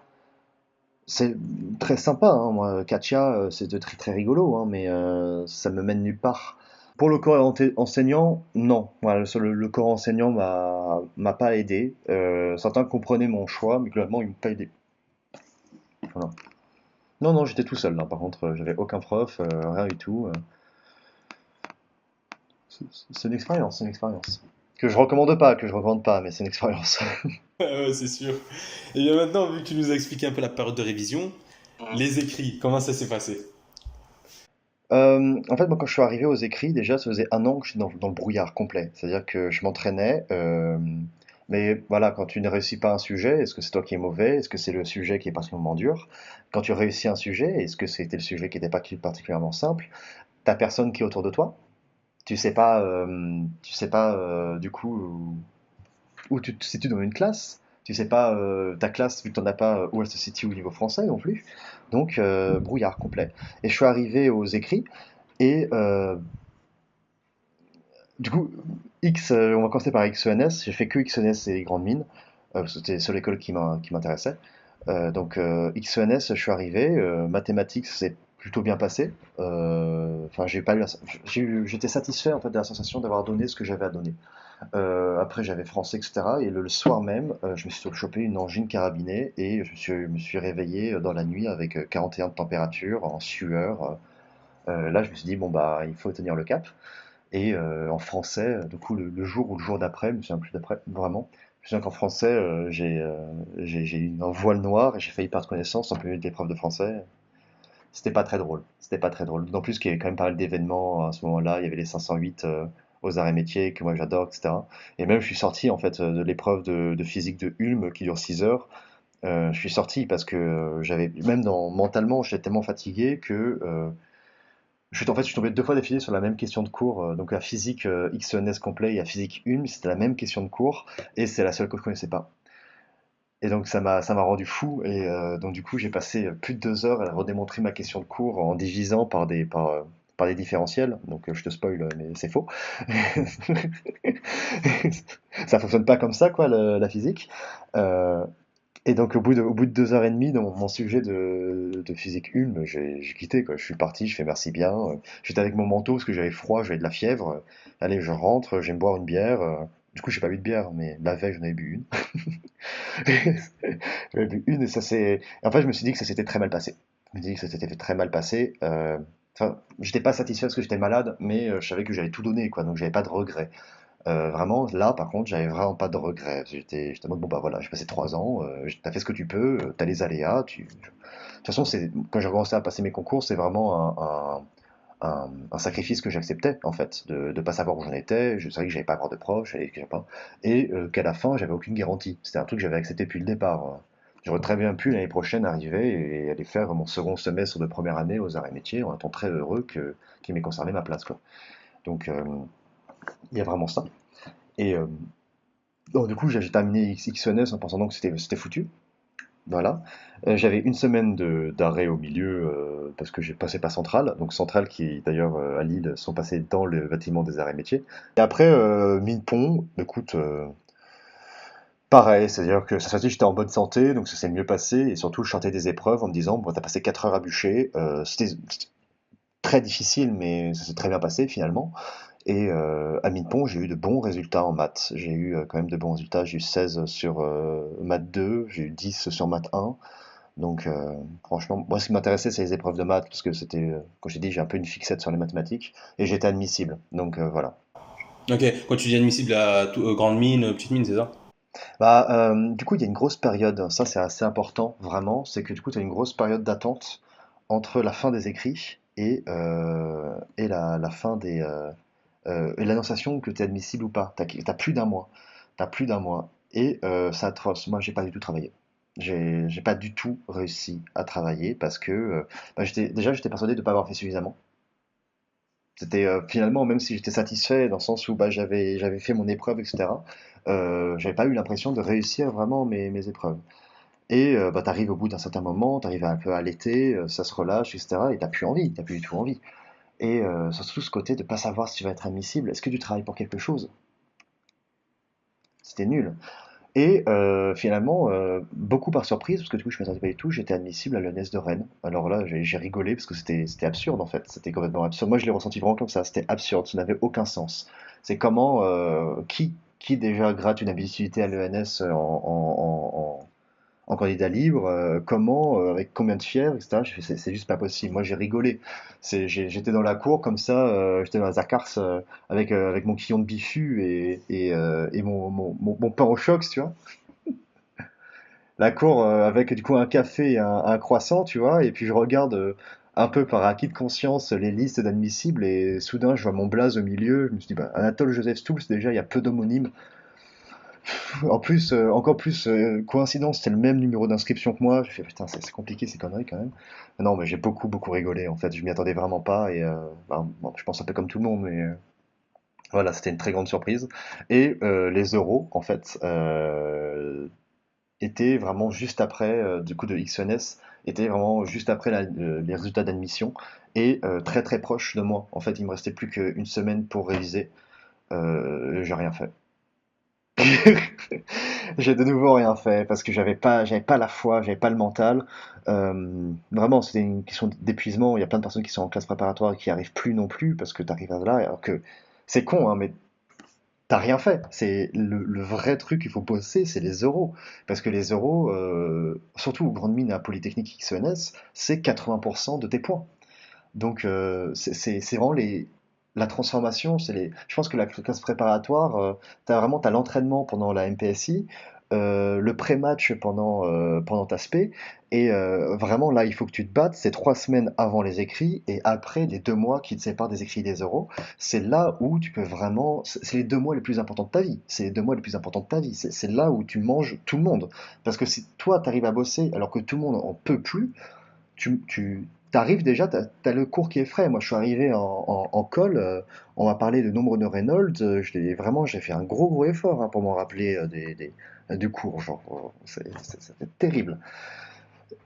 c'est très sympa, hein. Moi, Katia, c'est très très rigolo, hein, mais ça me mène nulle part. Pour le corps enseignant, non. Voilà, le corps enseignant m'a pas aidé. Certains comprenaient mon choix, mais globalement, ils m'ont pas aidé. Voilà. Non, non, j'étais tout seul, là. Par contre, j'avais aucun prof, rien du tout. C'est une expérience, c'est une expérience. Que je recommande pas, mais c'est une expérience. Ouais, c'est sûr. Et bien maintenant, vu que tu nous as expliqué un peu la période de révision, les écrits, comment ça s'est passé? En fait, moi, quand je suis arrivé aux écrits, déjà, ça faisait un an que j'étais dans le brouillard complet. C'est-à-dire que je m'entraînais, mais voilà, quand tu ne réussis pas un sujet, est-ce que c'est toi qui es mauvais? Est-ce que c'est le sujet qui est particulièrement dur? Quand tu réussis un sujet, est-ce que c'était le sujet qui n'était pas particulièrement simple? T'as personne qui est autour de toi. Tu sais pas du coup où tu te situes dans une classe. Tu sais pas ta classe, vu que t'en as pas, où elle se situe au niveau français non plus. Donc brouillard complet. Et je suis arrivé aux écrits et du coup on va commencer par XENS. J'ai fait que XENS et les grandes mines. C'était sur l'école qui m'intéressait. Donc XENS, je suis arrivé. Mathématiques, c'est plutôt bien passé. Enfin, j'ai pas eu j'étais satisfait en fait de la sensation d'avoir donné ce que j'avais à donner. Après, j'avais français, etc. Et le soir même, je me suis chopé une angine carabinée et me suis réveillé dans la nuit avec 41 de température, en sueur. Là, je me suis dit, bon, bah, il faut tenir le cap. Et en français, du coup, le jour ou le jour d'après, je me souviens plus d'après, vraiment. Je me souviens qu'en français, j'ai eu un voile noir et j'ai failli perdre connaissance en plein milieu de l'épreuve de français. C'était pas très drôle. C'était pas très drôle. D'autant plus qu'il y avait quand même pas mal d'événements à ce moment-là. Il y avait les 508 aux arts et métiers que moi j'adore, etc. Et même je suis sorti en fait de l'épreuve de physique de Ulm qui dure 6 heures. Je suis sorti parce que j'avais même mentalement j'étais tellement fatigué que je suis tombé deux fois d'affilée sur la même question de cours. Donc la physique XENS complet et la physique Ulm, c'était la même question de cours et c'est la seule que je connaissais pas. Et donc ça m'a rendu fou et donc du coup j'ai passé plus de 2 heures à redémontrer ma question de cours en divisant par des différentiels. Donc je te spoil mais c'est faux. Ça fonctionne pas comme ça quoi la physique. Euh, et donc au bout de 2 heures et demie dans mon sujet de physique Ulm, j'ai quitté quoi. Je suis parti, je fais merci bien. J'étais avec mon manteau parce que j'avais froid, j'avais de la fièvre. Allez je rentre, j'aime boire une bière. Du coup j'ai pas bu de bière mais la veille j'en avais bu une. J'en avais bu une et ça s'est. En fait, je me suis dit que ça s'était très mal passé. Je me suis dit que ça s'était fait très mal passé. Enfin, j'étais pas satisfait parce que j'étais malade, mais je savais que j'avais tout donné, quoi. Donc j'avais pas de regrets. Vraiment, là, par contre, j'avais vraiment pas de regrets. J'étais en mode, bon, bah voilà, j'ai passé 3 ans, t'as fait ce que tu peux, t'as les aléas. De toute façon, quand j'ai commencé à passer mes concours, c'est vraiment un sacrifice que j'acceptais, en fait, de pas savoir où j'en étais. Je savais que j'allais pas avoir de prof, j'avais pas. Et qu'à la fin, j'avais aucune garantie. C'était un truc que j'avais accepté depuis le départ. J'aurais très bien pu l'année prochaine arriver et aller faire mon second semestre de première année aux arts et métiers en étant très heureux qu'il m'ait conservé ma place, quoi. Donc, il y a vraiment ça. Et donc, du coup, j'ai terminé XNS en pensant donc que c'était foutu. Voilà. J'avais une semaine d'arrêt au milieu parce que j'ai passé par Centrale. Donc Centrale qui d'ailleurs à Lille sont passés dans le bâtiment des arts et métiers. Et après Mine-Pont, écoute, pareil, c'est-à-dire que ça s'est dit j'étais en bonne santé, donc ça s'est mieux passé. Et surtout je sortais des épreuves en me disant bon t'as passé 4 heures à bûcher. C'était très difficile mais ça s'est très bien passé finalement. Et à Mine-Pont, j'ai eu de bons résultats en maths. J'ai eu quand même de bons résultats. J'ai eu 16 sur maths 2, j'ai eu 10 sur maths 1. Donc franchement, moi ce qui m'intéressait c'est les épreuves de maths parce que c'était, comme j'ai dit, j'ai un peu une fixette sur les mathématiques et j'étais admissible. Donc voilà. Ok, quand tu dis admissible à grande mine, petite mine, c'est ça? Bah, du coup, il y a une grosse période, ça c'est assez important vraiment, c'est que du coup tu as une grosse période d'attente entre la fin des écrits et la fin et l'annonciation que tu es admissible ou pas. T'as plus d'un mois. T'as plus d'un mois. Et c'est atroce. Moi, j'ai pas du tout travaillé. J'ai pas du tout réussi à travailler parce que bah, j'étais persuadé de ne pas avoir fait suffisamment. C'était finalement, même si j'étais satisfait dans le sens où bah, j'avais fait mon épreuve, etc., j'avais pas eu l'impression de réussir vraiment mes épreuves. Et bah, t'arrives au bout d'un certain moment, t'arrives un peu à l'été, ça se relâche, etc., et t'as plus envie, t'as plus du tout envie. Et surtout ce côté de pas savoir si tu vas être admissible. Est-ce que tu travailles pour quelque chose? C'était nul. Et finalement, beaucoup par surprise, parce que du coup je ne m'attendais pas du tout, j'étais admissible à l'ENS de Rennes. Alors là, j'ai rigolé parce que c'était absurde en fait, c'était complètement absurde. Moi je l'ai ressenti vraiment comme ça, c'était absurde, ça n'avait aucun sens. C'est comment, qui déjà gratte une habilité à l'ENS en candidat libre, comment, avec combien de fièvre, etc. J'ai fait, c'est juste pas possible. Moi, j'ai rigolé. J'étais dans la cour comme ça, j'étais dans la Zakars avec mon quillon de biffu et mon pain au choc, tu vois. La cour avec du coup un café et un croissant, tu vois. Et puis je regarde un peu par acquis de conscience les listes d'admissibles et soudain je vois mon blaze au milieu. Je me suis dit, bah, Anatole Joseph Stouls, déjà il y a peu d'homonymes. En plus, encore plus, coïncidence, c'était le même numéro d'inscription que moi. J'ai fait putain, c'est compliqué ces conneries quand même. Non, mais j'ai beaucoup rigolé en fait. Je m'y attendais vraiment pas et bah, bon, je pense un peu comme tout le monde, mais voilà, c'était une très grande surprise. Et les euros, en fait, étaient vraiment juste après, du coup de XNS, étaient vraiment juste après les résultats d'admission et très proche de moi. En fait, il me restait plus qu'une semaine pour réviser. J'ai rien fait. J'ai de nouveau rien fait parce que j'avais pas la foi, j'avais pas le mental. Vraiment, c'était une question d'épuisement. Il y a plein de personnes qui sont en classe préparatoire et qui n'y arrivent plus non plus parce que tu arrives à là, alors que c'est con, hein, mais t'as rien fait. C'est le vrai truc qu'il faut bosser, c'est les euros. Parce que les euros, surtout aux grandes mines à Polytechnique XENS, c'est 80% de tes points. Donc c'est vraiment la transformation. Je pense que la classe préparatoire, t'as l'entraînement pendant la MPSI, le pré-match pendant ta spé, et vraiment là il faut que tu te battes. C'est 3 semaines avant les écrits et après les 2 mois qui te séparent des écrits et des euros. C'est là où tu peux vraiment. C'est les 2 mois les plus importants de ta vie. C'est les 2 mois les plus importants de ta vie. C'est là où tu manges tout le monde. Parce que si toi t'arrives à bosser alors que tout le monde en peut plus, tu arrives déjà, tu as le cours qui est frais. Moi, je suis arrivé en col, on m'a parlé de nombre de Reynolds, vraiment, j'ai fait un gros effort hein, pour m'en rappeler du cours. Genre, c'était terrible.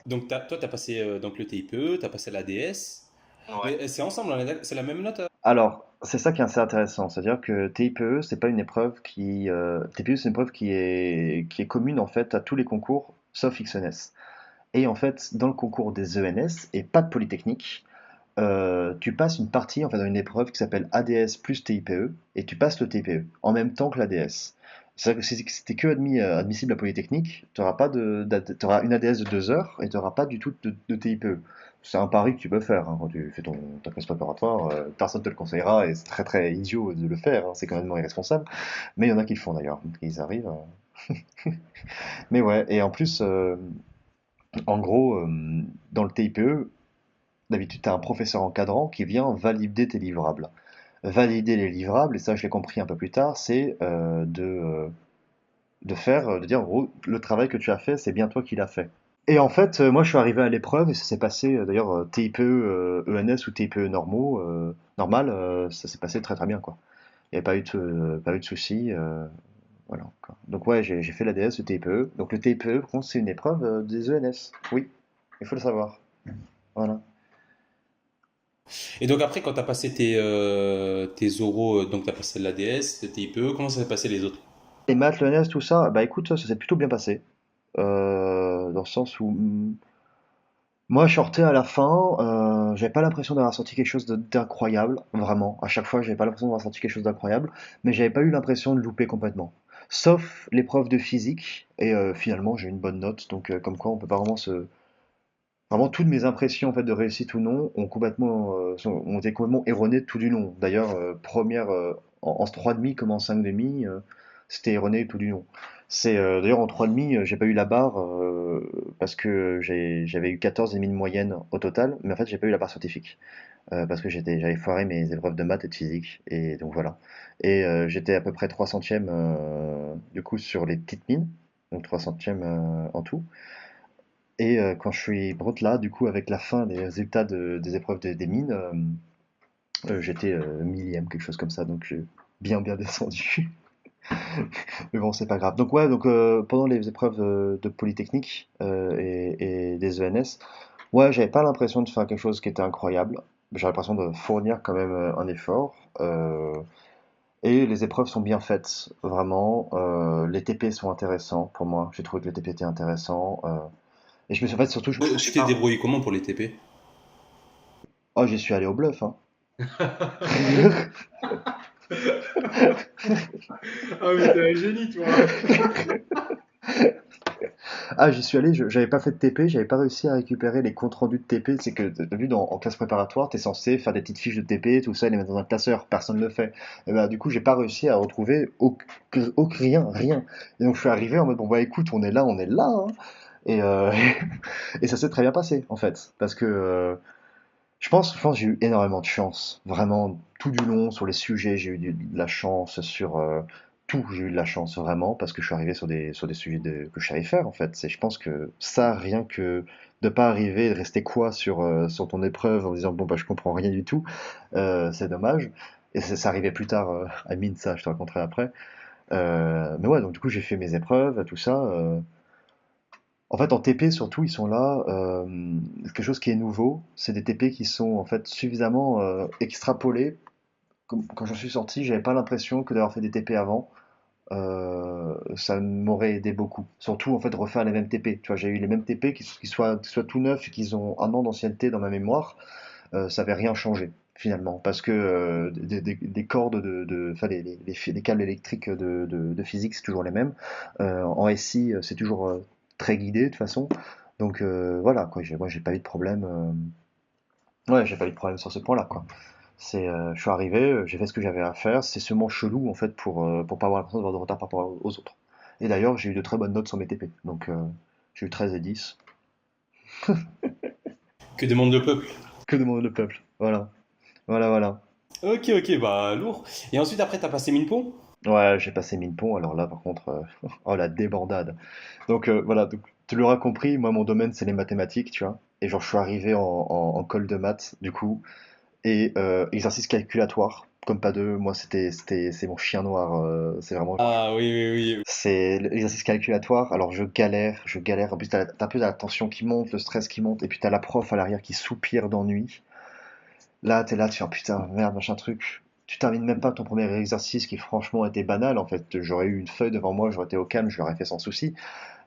Donc toi, tu as passé donc le TIPE, tu as passé l'ADS, Ouais. mais c'est ensemble, c'est la même note? Alors, c'est ça qui est assez intéressant, c'est-à-dire que TIPE, c'est pas une épreuve TIPE, c'est une épreuve qui est commune en fait à tous les concours, sauf XNS. Et en fait, dans le concours des ENS, et pas de Polytechnique, tu passes une partie, en fait, dans une épreuve qui s'appelle ADS plus TIPE, et tu passes le TIPE en même temps que l'ADS. C'est-à-dire que si t'es que admissible à Polytechnique, tu auras une ADS de 2 heures et tu n'auras pas du tout de TIPE. C'est un pari que tu peux faire hein, quand tu fais ta classe préparatoire. Personne te le conseillera et c'est très idiot de le faire. Hein, c'est quand même irresponsable. Mais il y en a qui le font d'ailleurs. Ils arrivent. Mais ouais, et en plus, en gros, dans le TIPE, d'habitude, tu as un professeur encadrant qui vient valider tes livrables. Valider les livrables, et ça je l'ai compris un peu plus tard, c'est de dire en gros, le travail que tu as fait, c'est bien toi qui l'as fait. Et en fait, moi je suis arrivé à l'épreuve et ça s'est passé, d'ailleurs TIPE ENS ou TIPE normal, ça s'est passé très bien quoi. Il n'y avait pas eu de soucis. Voilà, quoi. Donc ouais, j'ai fait l'ADS, le TIPE. Donc le TIPE, par contre, c'est une épreuve des ENS. Oui, il faut le savoir. Voilà. Et donc après, quand tu as passé tes oraux, donc tu as passé l'ADS, le TIPE, comment ça s'est passé les autres? Les maths, le NS, tout ça, bah écoute, ça s'est plutôt bien passé. Dans le sens où moi je sortais à la fin, j'avais pas l'impression d'avoir sorti quelque chose d'incroyable, vraiment. À chaque fois, j'avais pas l'impression d'avoir sorti quelque chose d'incroyable, mais j'avais pas eu l'impression de louper complètement. Sauf l'épreuve de physique, et finalement j'ai eu une bonne note, donc comme quoi on peut pas vraiment se. Vraiment toutes mes impressions en fait de réussite ou non ont été complètement erronées tout du long. D'ailleurs, première en 3,5 comme en 5,5, c'était erroné tout du long. C'est d'ailleurs en 3,5, j'ai pas eu la barre parce que j'avais eu 14,5 de moyenne au total, mais en fait j'ai pas eu la barre scientifique parce que j'avais foiré mes épreuves de maths et de physique et donc voilà. Et j'étais à peu près 3 centièmes du coup sur les petites mines, donc 3 centièmes en tout. Et quand je suis brute là, du coup, avec la fin des résultats des épreuves des mines, j'étais millième, quelque chose comme ça, donc j'ai bien descendu. Mais bon, c'est pas grave. Donc ouais, donc pendant les épreuves de Polytechnique et des ENS, ouais, j'avais pas l'impression de faire quelque chose qui était incroyable. J'avais l'impression de fournir quand même un effort. Et les épreuves sont bien faites, vraiment. Les TP sont intéressants pour moi. J'ai trouvé que les TP étaient intéressants. Et je me suis en fait surtout, je me Tu suis t'es pas. débrouillé comment pour les TP? Oh, j'y suis allé au bluff, hein. Ah, mais t'es un génie, toi. Ah, j'y suis allé, j'avais pas fait de TP, j'avais pas réussi à récupérer les comptes rendus de TP. C'est que, t'as vu, en classe préparatoire, t'es censé faire des petites fiches de TP, tout ça, et les mettre dans un classeur. Personne ne le fait. Et bah, du coup, j'ai pas réussi à retrouver rien. Et donc, je suis arrivé en mode, bon, bah, écoute, on est là, hein. Et, et ça s'est très bien passé, en fait. Parce que, Je pense que j'ai eu énormément de chance. Vraiment, tout du long, sur les sujets, j'ai eu de la chance. Sur tout, j'ai eu de la chance, vraiment, parce que je suis arrivé sur des sujets que je savais faire, en fait. Je pense que ça, rien que de pas arriver, de rester quoi sur ton épreuve en disant, bon, bah, je comprends rien du tout, c'est dommage. Et ça arrivait plus tard à mine, ça, je te raconterai après. Mais ouais, donc du coup, j'ai fait mes épreuves, tout ça. En fait, en TP surtout, ils sont là. Quelque chose qui est nouveau, c'est des TP qui sont en fait suffisamment extrapolés. Quand je suis sorti, j'avais pas l'impression que d'avoir fait des TP avant, ça m'aurait aidé beaucoup. Surtout en fait refaire les mêmes TP. Tu vois, j'ai eu les mêmes TP qui soient tout neufs et qu'ils ont un an d'ancienneté dans ma mémoire, ça avait rien changé finalement, parce que des cordes enfin les câbles électriques de physique, c'est toujours les mêmes. En SI, c'est toujours très guidé de toute façon. Donc voilà, quoi, moi j'ai pas eu de problème. Ouais, j'ai pas eu de problème sur ce point-là, quoi. Je suis arrivé, j'ai fait ce que j'avais à faire. C'est seulement chelou en fait pour pas avoir l'impression d'avoir de retard par rapport aux autres. Et d'ailleurs, j'ai eu de très bonnes notes sur mes TP. Donc j'ai eu 13 et 10. Que demande le peuple? Que demande le peuple? Voilà, voilà, voilà. Ok, ok, bah lourd. Et ensuite, après, t'as passé Minpon? Ouais, j'ai passé mine pont, alors là par contre, oh la débandade. Donc voilà, donc, tu l'auras compris, moi mon domaine c'est les mathématiques, tu vois. Et genre je suis arrivé en colle de maths du coup, et exercice calculatoire, comme pas deux, moi c'est mon chien noir, c'est vraiment, Ah oui, oui, oui. c'est l'exercice calculatoire, alors je galère, en plus t'as un peu la tension qui monte, le stress qui monte, et puis t'as la prof à l'arrière qui soupire d'ennui. Là, t'es là, tu fais oh, putain, merde, machin truc. Tu termines même pas ton premier exercice qui franchement était banal. En fait, j'aurais eu une feuille devant moi, j'aurais été au calme, je l'aurais fait sans souci.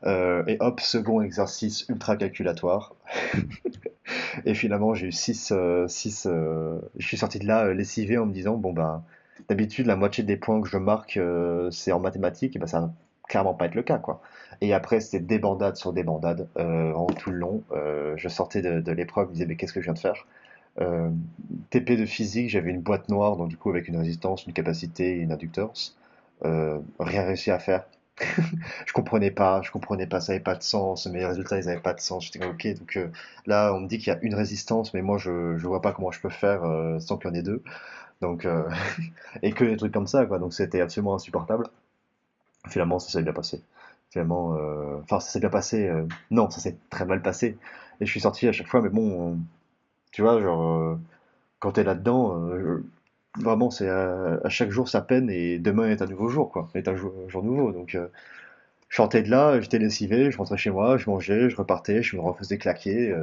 Et hop, second exercice ultra calculatoire. Et finalement, j'ai eu 6, je suis sorti de là lessivé en me disant, bon bah, d'habitude, la moitié des points que je marque, c'est en mathématiques, et ben ça va clairement pas être le cas, quoi. Et après, c'était débandade sur débandade, vraiment tout le long. Je sortais de l'épreuve, je me disais, mais qu'est-ce que je viens de faire? Euh, TP de physique, j'avais une boîte noire, donc du coup avec une résistance, une capacité et une inductance. Rien réussi à faire. Je comprenais pas, ça n'avait pas de sens, mes résultats ils n'avaient pas de sens. J'étais comme, ok, donc là on me dit qu'il y a une résistance, mais moi je vois pas comment je peux faire sans qu'il y en ait deux. Donc, et que des trucs comme ça, quoi. Donc c'était absolument insupportable. Finalement, ça s'est bien passé. Finalement, enfin, ça s'est bien passé. Non, ça s'est très mal passé. Et je suis sorti à chaque fois, mais bon, tu vois, genre. Quand t'es là-dedans, vraiment, c'est à chaque jour sa peine et demain est un nouveau jour, quoi. Est un jour nouveau. Donc, je sortais de là, j'étais lessivé, je rentrais chez moi, je mangeais, je repartais, je me refaisais claquer.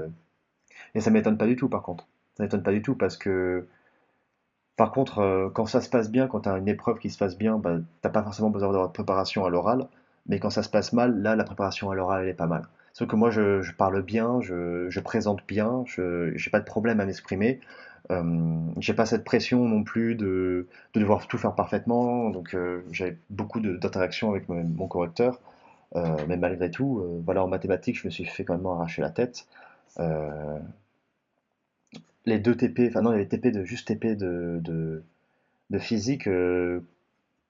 Et ça m'étonne pas du tout, par contre. Ça m'étonne pas du tout parce que, par contre, quand ça se passe bien, quand t'as une épreuve qui se passe bien, bah, t'as pas forcément besoin d'avoir de préparation à l'oral. Mais quand ça se passe mal, là, la préparation à l'oral, elle est pas mal. Sauf que moi, je parle bien, je présente bien, j'ai pas de problème à m'exprimer. J'ai pas cette pression non plus de devoir tout faire parfaitement, donc j'avais beaucoup d'interactions avec mon correcteur, mais malgré tout, voilà, en mathématiques, je me suis fait quand même arracher la tête. Euh, les deux TP, enfin non, il y avait TP juste TP de physique.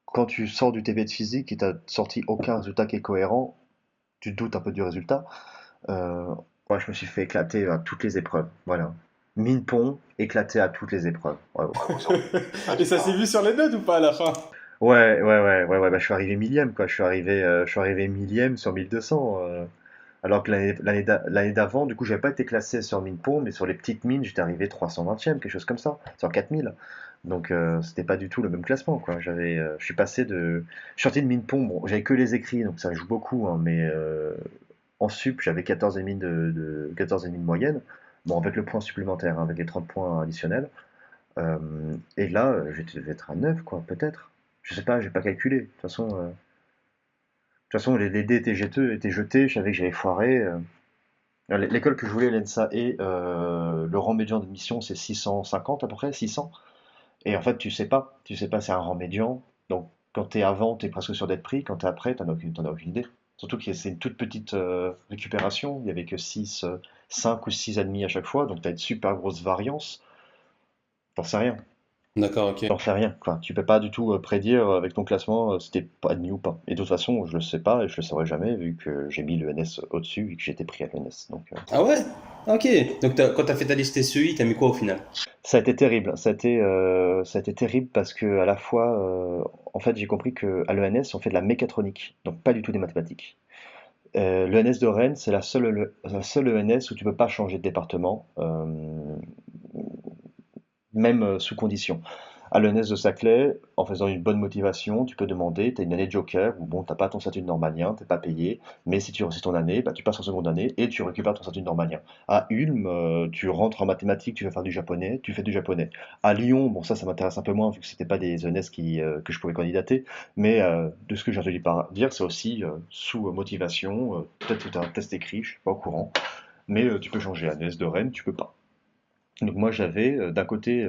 Quand tu sors du TP de physique et t'as sorti aucun résultat qui est cohérent, tu te doutes un peu du résultat. Euh, ouais, je me suis fait éclater à toutes les épreuves, voilà. Mine pont, éclaté à toutes les épreuves. Ouais, vraiment, c'est horrible. Et ça s'est vu sur les notes ou pas à la fin? Ouais, bah, je suis arrivé millième, quoi. Je suis arrivé millième sur 1200. Alors que l'année d'avant, du coup, j'avais pas été classé sur mine pont, mais sur les petites mines, j'étais arrivé 320e, quelque chose comme ça, sur 4000. Donc, c'était pas du tout le même classement, quoi. Je suis passé je suis sorti de mine pont, bon, j'avais que les écrits, donc ça joue beaucoup, hein, mais en sup, j'avais 14,5 14,5 de moyenne. Bon, avec le point supplémentaire, hein, avec les 30 points additionnels. Et là, devais être à 9, quoi, peut-être. Je sais pas, j'ai pas calculé. De toute façon, les dés étaient jetés, je savais que j'avais foiré. L'école que je voulais, l'ENSA, et le rang médian d'admission, c'est 650 à peu près, 600. Et en fait, tu sais pas, c'est un rang médian. Donc, quand t'es avant, t'es presque sûr d'être pris. Quand t'es après, t'en as aucune idée. Surtout que c'est une toute petite récupération. Il y avait que 5 ou 6 admis à chaque fois. Donc, t'as une super grosse variance. T'en sais rien. D'accord, ok. T'en sais rien, quoi. Tu peux pas du tout prédire avec ton classement si t'es pas admis ou pas. Et de toute façon, je le sais pas et je le saurai jamais vu que j'ai mis l'ENS au-dessus et que j'étais pris à l'ENS. Donc, Ah ouais? Ok. Donc quand t'as fait ta liste SEI, t'as mis quoi au final? ça a été terrible. Ça a été terrible parce que à la fois, en fait, j'ai compris que à l'ENS, on fait de la mécatronique, donc pas du tout des mathématiques. L'ENS de Rennes, c'est la seule ENS où tu peux pas changer de département, même sous condition. À l'ENS de Saclay, en faisant une bonne motivation, tu peux demander, tu as une année de joker, où bon, t'as pas ton statut de normalien, t'es pas payé, mais si tu réussis ton année, bah, tu passes en seconde année et tu récupères ton statut de normalien. À Ulm, tu rentres en mathématiques, tu vas faire du japonais, tu fais du japonais. À Lyon, bon ça m'intéresse un peu moins vu que c'était pas des ENS que je pouvais candidater, mais de ce que j'ai entendu dire, c'est aussi sous motivation, peut-être que tu as un test écrit, je suis pas au courant, mais tu peux changer. À l'ENS de Rennes, tu peux pas. Donc moi j'avais d'un côté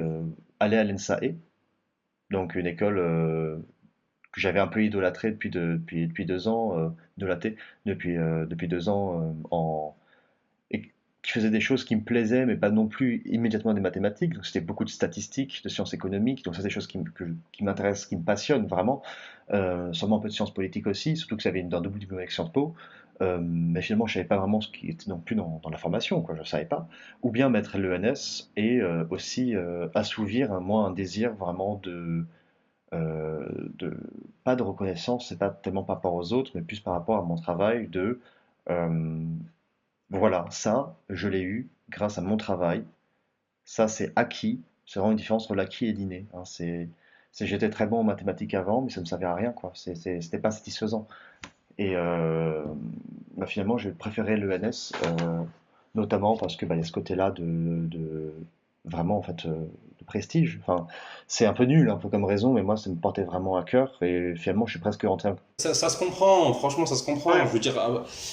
aller à l'ENSAE, donc une école que j'avais un peu idolâtrée depuis 2 ans, idolâtrée depuis 2 ans et qui faisait des choses qui me plaisaient, mais pas non plus immédiatement des mathématiques. Donc c'était beaucoup de statistiques, de sciences économiques. Donc ça, c'est des choses qui m'intéressent, qui me passionnent vraiment. Sûrement un peu de sciences politiques aussi, surtout que j'avais un double diplôme avec Sciences Po. Mais finalement, je savais pas vraiment ce qui était non plus dans la formation, quoi. Je savais pas. Ou bien mettre l'ENS et aussi assouvir moi un désir vraiment euh, de pas de reconnaissance, c'est pas tellement par rapport aux autres, mais plus par rapport à mon travail euh, voilà, ça, je l'ai eu grâce à mon travail. Ça, c'est acquis. C'est vraiment une différence entre l'acquis et l'inné, hein. J'étais très bon en mathématiques avant, mais ça ne me servait à rien, quoi. C'était pas satisfaisant. Et bah, finalement, j'ai préféré l'ENS, notamment parce que bah, il y a ce côté-là de vraiment en fait de prestige. Enfin, c'est un peu nul, un peu comme raison, mais moi, ça me portait vraiment à cœur. Et finalement, je suis presque rentré. Ça se comprend, franchement, ça se comprend. Je Ouais. veux dire,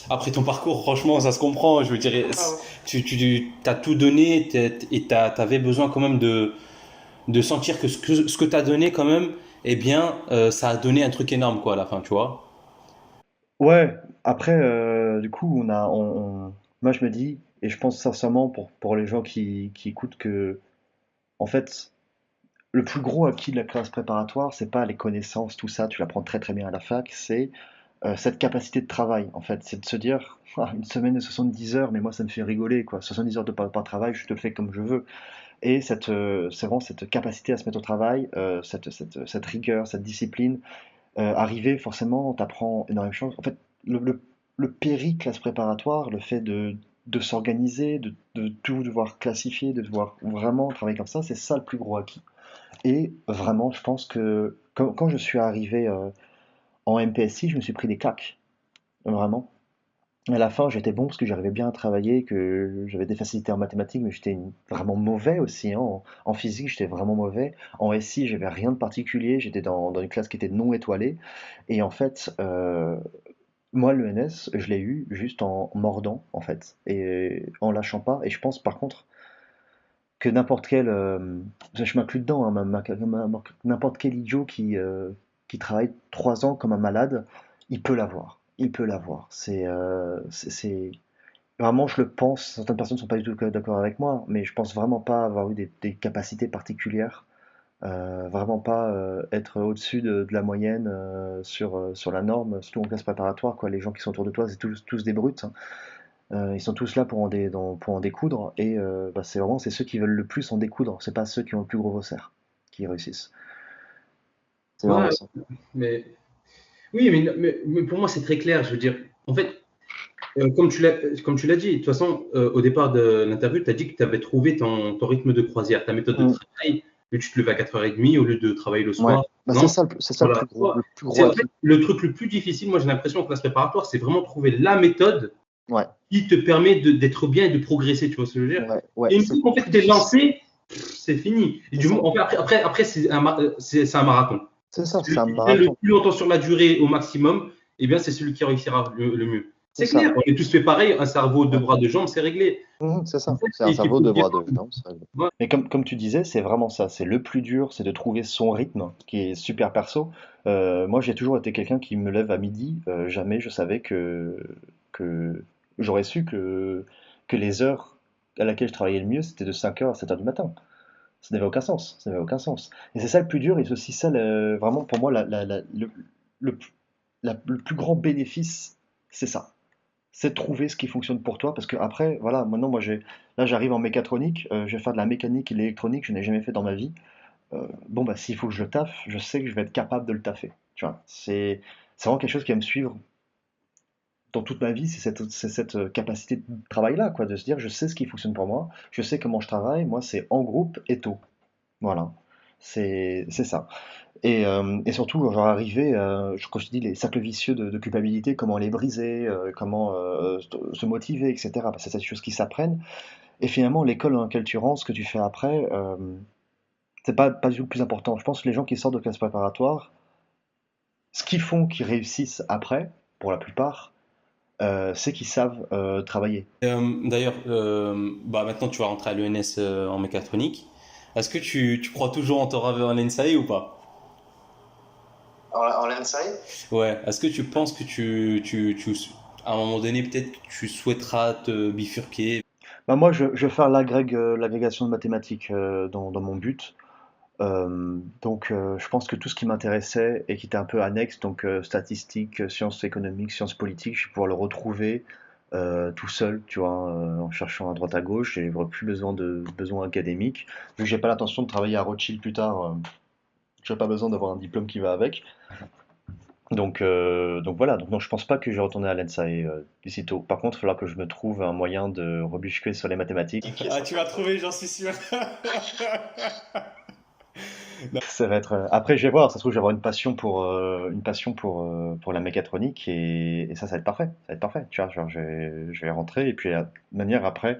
après ton parcours, franchement, ça se comprend. Je veux dire, Ah ouais. tu as tout donné et t'avais besoin quand même de sentir que ce que t'as donné quand même, eh bien, ça a donné un truc énorme, quoi, à la fin, tu vois. Ouais. Après, du coup, moi, je me dis, et je pense sincèrement pour les gens qui écoutent que, en fait, le plus gros acquis de la classe préparatoire, c'est pas les connaissances, tout ça, tu l'apprends très très bien à la fac, c'est cette capacité de travail, en fait. C'est de se dire, ah, une semaine de 70 heures, mais moi ça me fait rigoler, quoi. 70 heures de pas travail, je te le fais comme je veux. Et c'est vraiment cette capacité à se mettre au travail, cette rigueur, cette discipline. Arriver, forcément, t'apprends énormément de choses. En fait, le péri classe préparatoire, le fait de s'organiser, de tout devoir classifier, de devoir vraiment travailler comme ça, c'est ça le plus gros acquis. Et vraiment, je pense que quand je suis arrivé en MPSI, je me suis pris des claques, vraiment. À la fin, j'étais bon parce que j'arrivais bien à travailler, que j'avais des facilités en mathématiques, mais j'étais vraiment mauvais aussi, hein. En physique, j'étais vraiment mauvais. En SI, j'avais rien de particulier. J'étais dans une classe qui était non étoilée. Et en fait, moi, l'ENS, je l'ai eu juste en mordant, en fait, et en lâchant pas. Et je pense, par contre, que n'importe quel, je m'inclus dedans, hein, n'importe quel idiot qui travaille 3 ans comme un malade, il peut l'avoir. Il peut l'avoir. Vraiment, je le pense. Certaines personnes ne sont pas du tout d'accord avec moi, mais je pense vraiment pas avoir eu des capacités particulières. Vraiment pas être au-dessus de la moyenne sur la norme, surtout en classe préparatoire, quoi. Les gens qui sont autour de toi, c'est tous des brutes, hein. Ils sont tous là pour en découdre, et bah, c'est ceux qui veulent le plus en découdre, c'est pas ceux qui ont le plus gros resserre qui réussissent. C'est vraiment Ouais, ça. mais oui, mais pour moi, c'est très clair. Je veux dire, en fait, comme tu l'as dit, de toute façon, au départ de l'interview, tu as dit que tu avais trouvé ton rythme de croisière, ta méthode de Mm. travail, où tu te levais à 4h30 au lieu de travailler le Ouais. soir. Bah, Non? c'est ça Voilà. le plus C'est gros en fait acquis. le truc le plus difficile, moi j'ai l'impression en classe préparatoire, c'est vraiment trouver la méthode Ouais, qui te permet d'être bien et de progresser, tu vois ce que je veux dire? ouais, Et une c'est fois qu'en fait plus tu es difficile. lancé, c'est fini. Et C'est du, ça, en fait, après c'est un marathon. c'est Celui un qui tient le marathon. plus longtemps sur la durée au maximum, eh bien, c'est celui qui réussira le mieux. C'est C'est ça. clair, on est tous fait pareil, un cerveau, deux Ouais. bras, deux jambes, c'est réglé. C'est En ça. fait, C'est un qu'il cerveau, faut deux bien. bras, deux jambes, c'est réglé. Ouais, Mais comme tu disais, c'est vraiment ça. C'est le plus dur, c'est de trouver son rythme, qui est super perso. Moi, j'ai toujours été quelqu'un qui me lève à midi. Jamais je savais que j'aurais su que les heures à laquelle je travaillais le mieux, c'était de 5 heures à 7 heures du matin. Ça n'avait aucun sens, ça n'avait aucun sens. Et c'est ça le plus dur, et c'est aussi ça, vraiment pour moi, le, le plus grand bénéfice, c'est ça. C'est de trouver ce qui fonctionne pour toi, parce que après, voilà, maintenant, là, j'arrive en mécatronique, je vais faire de la mécanique et de l'électronique, je n'ai jamais fait dans ma vie. Bon, bah, s'il faut que je le taffe, je sais que je vais être capable de le taffer. Tu vois, c'est vraiment quelque chose qui va me suivre dans toute ma vie, c'est cette capacité de travail-là, quoi, de se dire, je sais ce qui fonctionne pour moi, je sais comment je travaille, moi, c'est en groupe et tôt. Voilà, c'est ça. Et surtout, genre arriver, quand je te dis les cercles vicieux de culpabilité, comment les briser, comment se motiver, etc. Parce que c'est des choses qui s'apprennent. Et finalement, l'école dans laquelle tu rentres, ce que tu fais après, c'est pas du tout le plus important. Je pense que les gens qui sortent de classe préparatoire, ce qu'ils font, qu'ils réussissent après, pour la plupart, c'est qu'ils savent travailler. D'ailleurs, bah maintenant tu vas rentrer à l'ENS en mécatronique. Est-ce que tu crois toujours en ton rêve en l'ENSAE ou pas? En Lensai? Ouais. Est-ce que tu penses que à un moment donné, peut-être que tu souhaiteras te bifurquer? Bah moi, je vais faire l'agrégation de mathématiques dans mon but. Je pense que tout ce qui m'intéressait et qui était un peu annexe, donc statistiques, sciences économiques, sciences politiques, je vais pouvoir le retrouver tout seul, tu vois, en cherchant à droite à gauche. Et j'aurai plus besoin de besoins académiques. Vu que j'ai pas l'intention de travailler à Rothschild plus tard, j'ai pas besoin d'avoir un diplôme qui va avec. Donc voilà, donc non, je pense pas que je vais retourner à l'ENSAE d'ici tôt. Par contre, il va falloir que je me trouve un moyen de rebusquer sur les mathématiques. Ah, tu vas trouver, j'en suis sûr. Ça va être. Après, je vais voir. Ça se trouve, je vais avoir une passion pour la mécatronique et ça va être parfait. Ça va être parfait. Tu vois, genre, je vais rentrer et puis de manière après.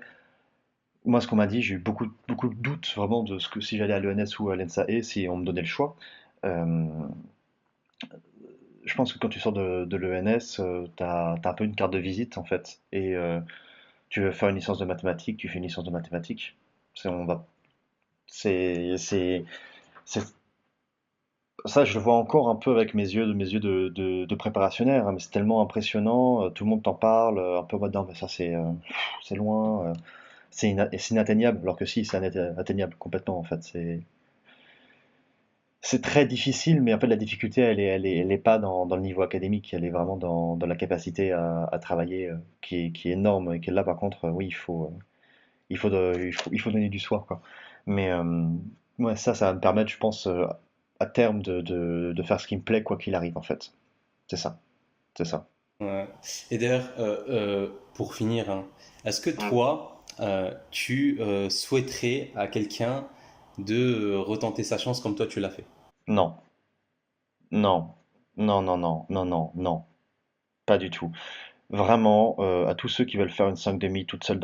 Moi, ce qu'on m'a dit, j'ai eu beaucoup de doutes vraiment de ce que si j'allais à l'ENS ou à l'ENSAE, si on me donnait le choix. Euh, je pense que quand tu sors de l'ENS, t'as un peu une carte de visite en fait. Tu veux faire une licence de mathématiques, tu fais une licence de mathématiques. C'est, on va, c'est, Ça, je le vois encore un peu avec mes yeux de préparationnaire, hein, mais c'est tellement impressionnant, tout le monde t'en parle, un peu en mode non, mais ça c'est loin, c'est inatteignable, alors que si, c'est atteignable complètement en fait. C'est très difficile, mais en fait la difficulté, elle est pas dans le niveau académique, elle est vraiment dans la capacité à travailler, qui est énorme, et qui est là par contre, oui, il faut donner du soi, quoi. Mais ouais, ça va me permettre, je pense, à terme de faire ce qui me plaît, quoi qu'il arrive, en fait. C'est ça, c'est ça. Ouais. Et d'ailleurs, pour finir, hein, est-ce que toi, tu souhaiterais à quelqu'un de retenter sa chance comme toi tu l'as fait? Non, non, non, pas du tout. Vraiment, à tous ceux qui veulent faire une 5,5 tout seuls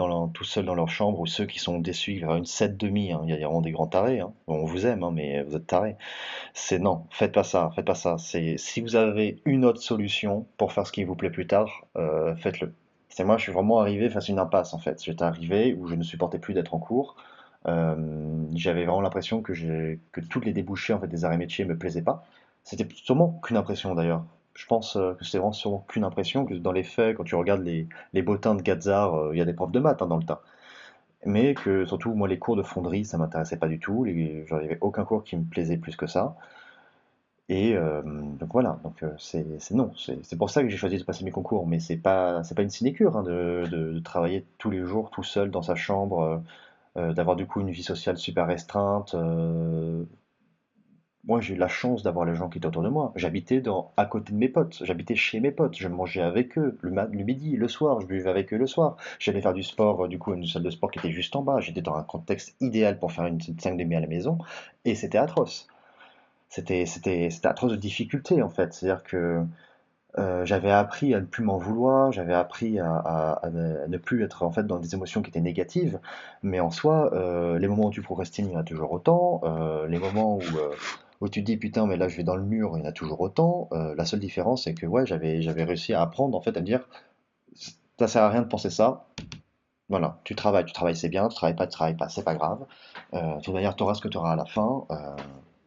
dans leur chambre, ou ceux qui sont déçus, vers une 7,5, hein. Il y a vraiment des grands tarés, hein. Bon, on vous aime, hein, mais vous êtes tarés. C'est non, faites pas ça, faites pas ça. C'est si vous avez une autre solution pour faire ce qui vous plaît plus tard, faites-le. C'est moi, je suis vraiment arrivé face à une impasse en fait. J'étais arrivé où je ne supportais plus d'être en cours. J'avais vraiment l'impression que toutes les débouchés en fait des arts et métiers me plaisaient pas. C'était sûrement qu'une impression d'ailleurs. Je pense que c'est vraiment sûrement qu'une impression, que dans les faits, quand tu regardes les bottins de Gazar, il y a des profs de maths hein, dans le tas. Mais que surtout, moi, les cours de fonderie, ça m'intéressait pas du tout. Genre, il y avait aucun cours qui me plaisait plus que ça. Donc voilà, donc c'est non, c'est pour ça que j'ai choisi de passer mes concours, mais c'est pas une sinécure hein, de travailler tous les jours tout seul dans sa chambre, d'avoir du coup une vie sociale super restreinte. Moi, j'ai eu la chance d'avoir les gens qui étaient autour de moi. J'habitais à côté de mes potes, j'habitais chez mes potes, je mangeais avec eux le midi, le soir, je buvais avec eux le soir. J'allais faire du sport, du coup, à une salle de sport qui était juste en bas. J'étais dans un contexte idéal pour faire une 5 à la maison, et c'était atroce. C'était atroce de difficulté en fait. C'est-à-dire que j'avais appris à ne plus m'en vouloir, j'avais appris à ne plus être en fait dans des émotions qui étaient négatives, mais en soi, les moments où tu procrastines, il y en a toujours autant, les moments où tu te dis putain mais là je vais dans le mur, il y en a toujours autant. La seule différence c'est que ouais, j'avais réussi à apprendre en fait à me dire ça sert à rien de penser ça. Voilà, tu travailles c'est bien, tu travailles pas, c'est pas grave. De toute manière, tu auras ce que tu auras à la fin.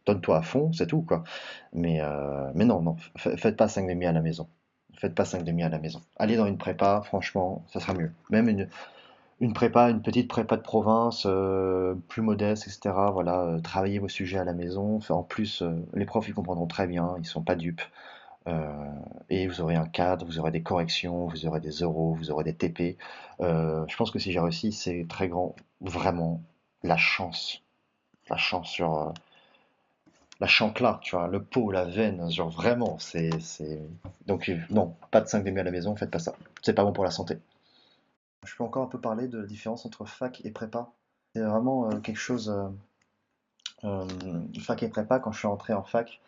Donne-toi à fond, c'est tout, quoi. Mais non, non, faites pas 5 à la maison. Faites pas 5 à la maison. Allez dans une prépa, franchement, ça sera mieux. une prépa, une petite prépa de province, plus modeste, etc. Voilà, travaillez vos sujets à la maison. En plus, les profs, ils comprendront très bien, ils sont pas dupes. Euh, et vous aurez un cadre, vous aurez des corrections, vous aurez des euros, vous aurez des TP. Je pense que si j'ai réussi, c'est très grand. Vraiment, la chance. La chance sur la chancla, tu vois, le pot, la veine, genre vraiment, Donc, non, pas de 5 demi à la maison, faites pas ça. C'est pas bon pour la santé. Je peux encore un peu parler de la différence entre fac et prépa. C'est vraiment quelque chose. Euh, Fac et prépa, quand je suis entré en fac,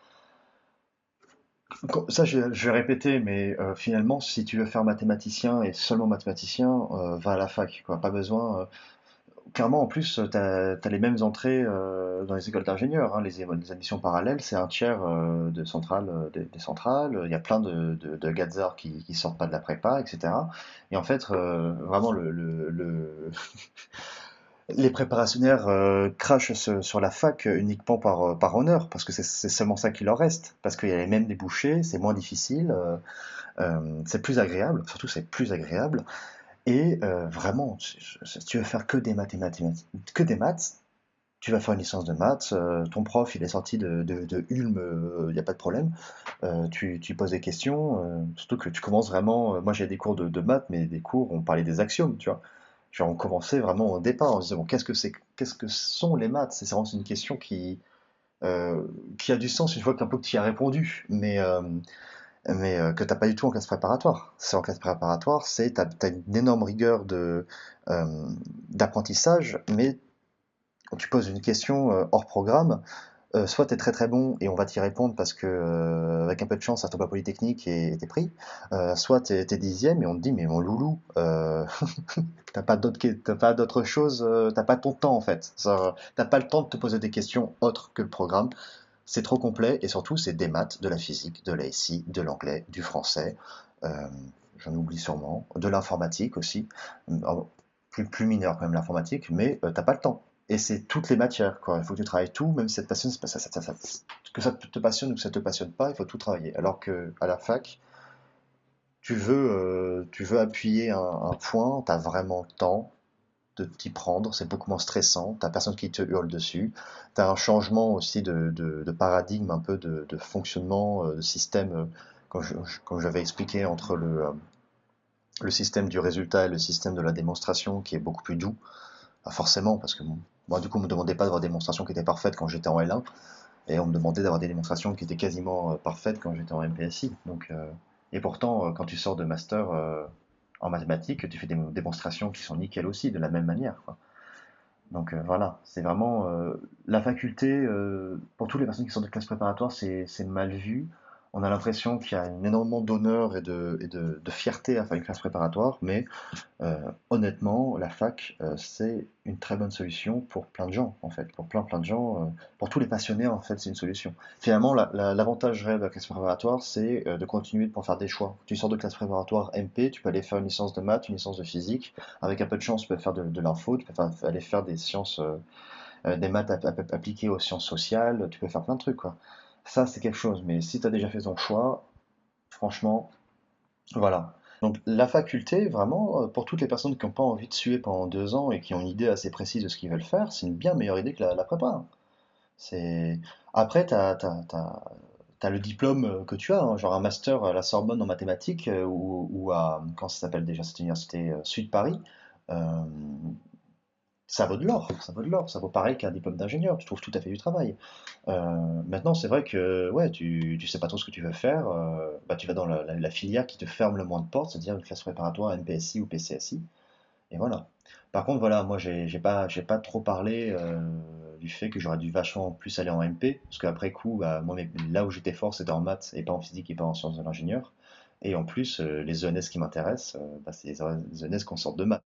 ça je vais répéter, mais finalement, si tu veux faire mathématicien et seulement mathématicien, va à la fac, quoi. Pas besoin. Clairement, en plus, tu as les mêmes entrées dans les écoles d'ingénieurs, hein. Les admissions parallèles, c'est un tiers de centrales, des centrales. Il y a plein de gazards qui sortent pas de la prépa, etc. Et en fait, vraiment, les préparationnaires crachent sur la fac uniquement par honneur, parce que c'est seulement ça qui leur reste. Parce qu'il y a les mêmes débouchés, c'est moins difficile, c'est plus agréable, surtout c'est plus agréable. Et vraiment, si tu veux faire que des mathématiques, que des maths, tu vas faire une licence de maths, ton prof il est sorti de Ulm, il n'y a pas de problème. Tu poses des questions, surtout que tu commences vraiment. Moi j'ai des cours de maths, mais des cours, on parlait des axiomes, tu vois. Genre on commençait vraiment au départ, on se disait bon, qu'est-ce que sont les maths? C'est vraiment une question qui a du sens une fois qu'un peu que tu y as répondu, mais que t'as pas du tout en classe préparatoire. C'est en classe préparatoire, t'as une énorme rigueur d'apprentissage, mais quand tu poses une question hors programme, soit tu es très très bon et on va t'y répondre parce que avec un peu de chance ça tombe à Polytechnique et t'es pris, soit t'es dixième et on te dit mais mon loulou, t'as pas d'autre chose, t'as pas ton temps en fait. T'as pas le temps de te poser des questions autres que le programme. C'est trop complet et surtout c'est des maths, de la physique, de la SI, de l'anglais, du français, euh, j'en oublie sûrement, de l'informatique aussi, plus mineur quand même l'informatique, mais t'as pas le temps. Et c'est toutes les matières, quoi. Il faut que tu travailles tout, même si ça te passionne, que ça te passionne ou que ça te passionne pas, il faut tout travailler. Alors que à la fac, tu veux appuyer un point, t'as vraiment le temps de t'y prendre, c'est beaucoup moins stressant, t'as personne qui te hurle dessus, t'as un changement aussi de paradigme, un peu de fonctionnement, de système, comme j'avais expliqué, entre le système du résultat et le système de la démonstration qui est beaucoup plus doux. Enfin, forcément, parce que moi du coup on me demandait pas d'avoir des démonstrations qui étaient parfaites quand j'étais en L1, et on me demandait d'avoir des démonstrations qui étaient quasiment parfaites quand j'étais en MPSI. Donc, et pourtant, quand tu sors de master en mathématiques, tu fais des démonstrations qui sont nickel aussi, de la même manière, quoi. Donc voilà, c'est vraiment la faculté, pour toutes les personnes qui sortent de classe préparatoire, c'est mal vu. On a l'impression qu'il y a énormément d'honneur et de fierté à faire une classe préparatoire, mais honnêtement, la fac, c'est une très bonne solution pour plein de gens, en fait. Pour plein de gens, pour tous les passionnés, en fait, c'est une solution. Finalement, l'avantage réel de la classe préparatoire, c'est de continuer de pouvoir faire des choix. Tu sors de classe préparatoire MP, tu peux aller faire une licence de maths, une licence de physique. Avec un peu de chance, tu peux faire de l'info, tu peux aller faire des sciences, des maths appliquées aux sciences sociales, tu peux faire plein de trucs, quoi. Ça, c'est quelque chose. Mais si tu as déjà fait ton choix, franchement, voilà. Donc la faculté, vraiment, pour toutes les personnes qui n'ont pas envie de suer pendant 2 ans et qui ont une idée assez précise de ce qu'ils veulent faire, c'est une bien meilleure idée que la prépa, hein. C'est... Après, t'as le diplôme que tu as, hein, genre un master à la Sorbonne en mathématiques ou à, comment ça s'appelle déjà cette université, Sud Paris. euh, Ça vaut de l'or, ça vaut de l'or, ça vaut pareil qu'un diplôme d'ingénieur, tu trouves tout à fait du travail. Maintenant, c'est vrai que ouais, tu sais pas trop ce que tu veux faire, bah, tu vas dans la filière qui te ferme le moins de portes, c'est-à-dire une classe préparatoire MPSI ou PCSI, et voilà. Par contre, voilà, moi j'ai pas trop parlé du fait que j'aurais dû vachement plus aller en MP, parce qu'après coup, bah, moi, là où j'étais fort, c'était en maths et pas en physique et pas en sciences de l'ingénieur. Et en plus, les ENS qui m'intéressent, bah, c'est les ENS qu'on sort de maths.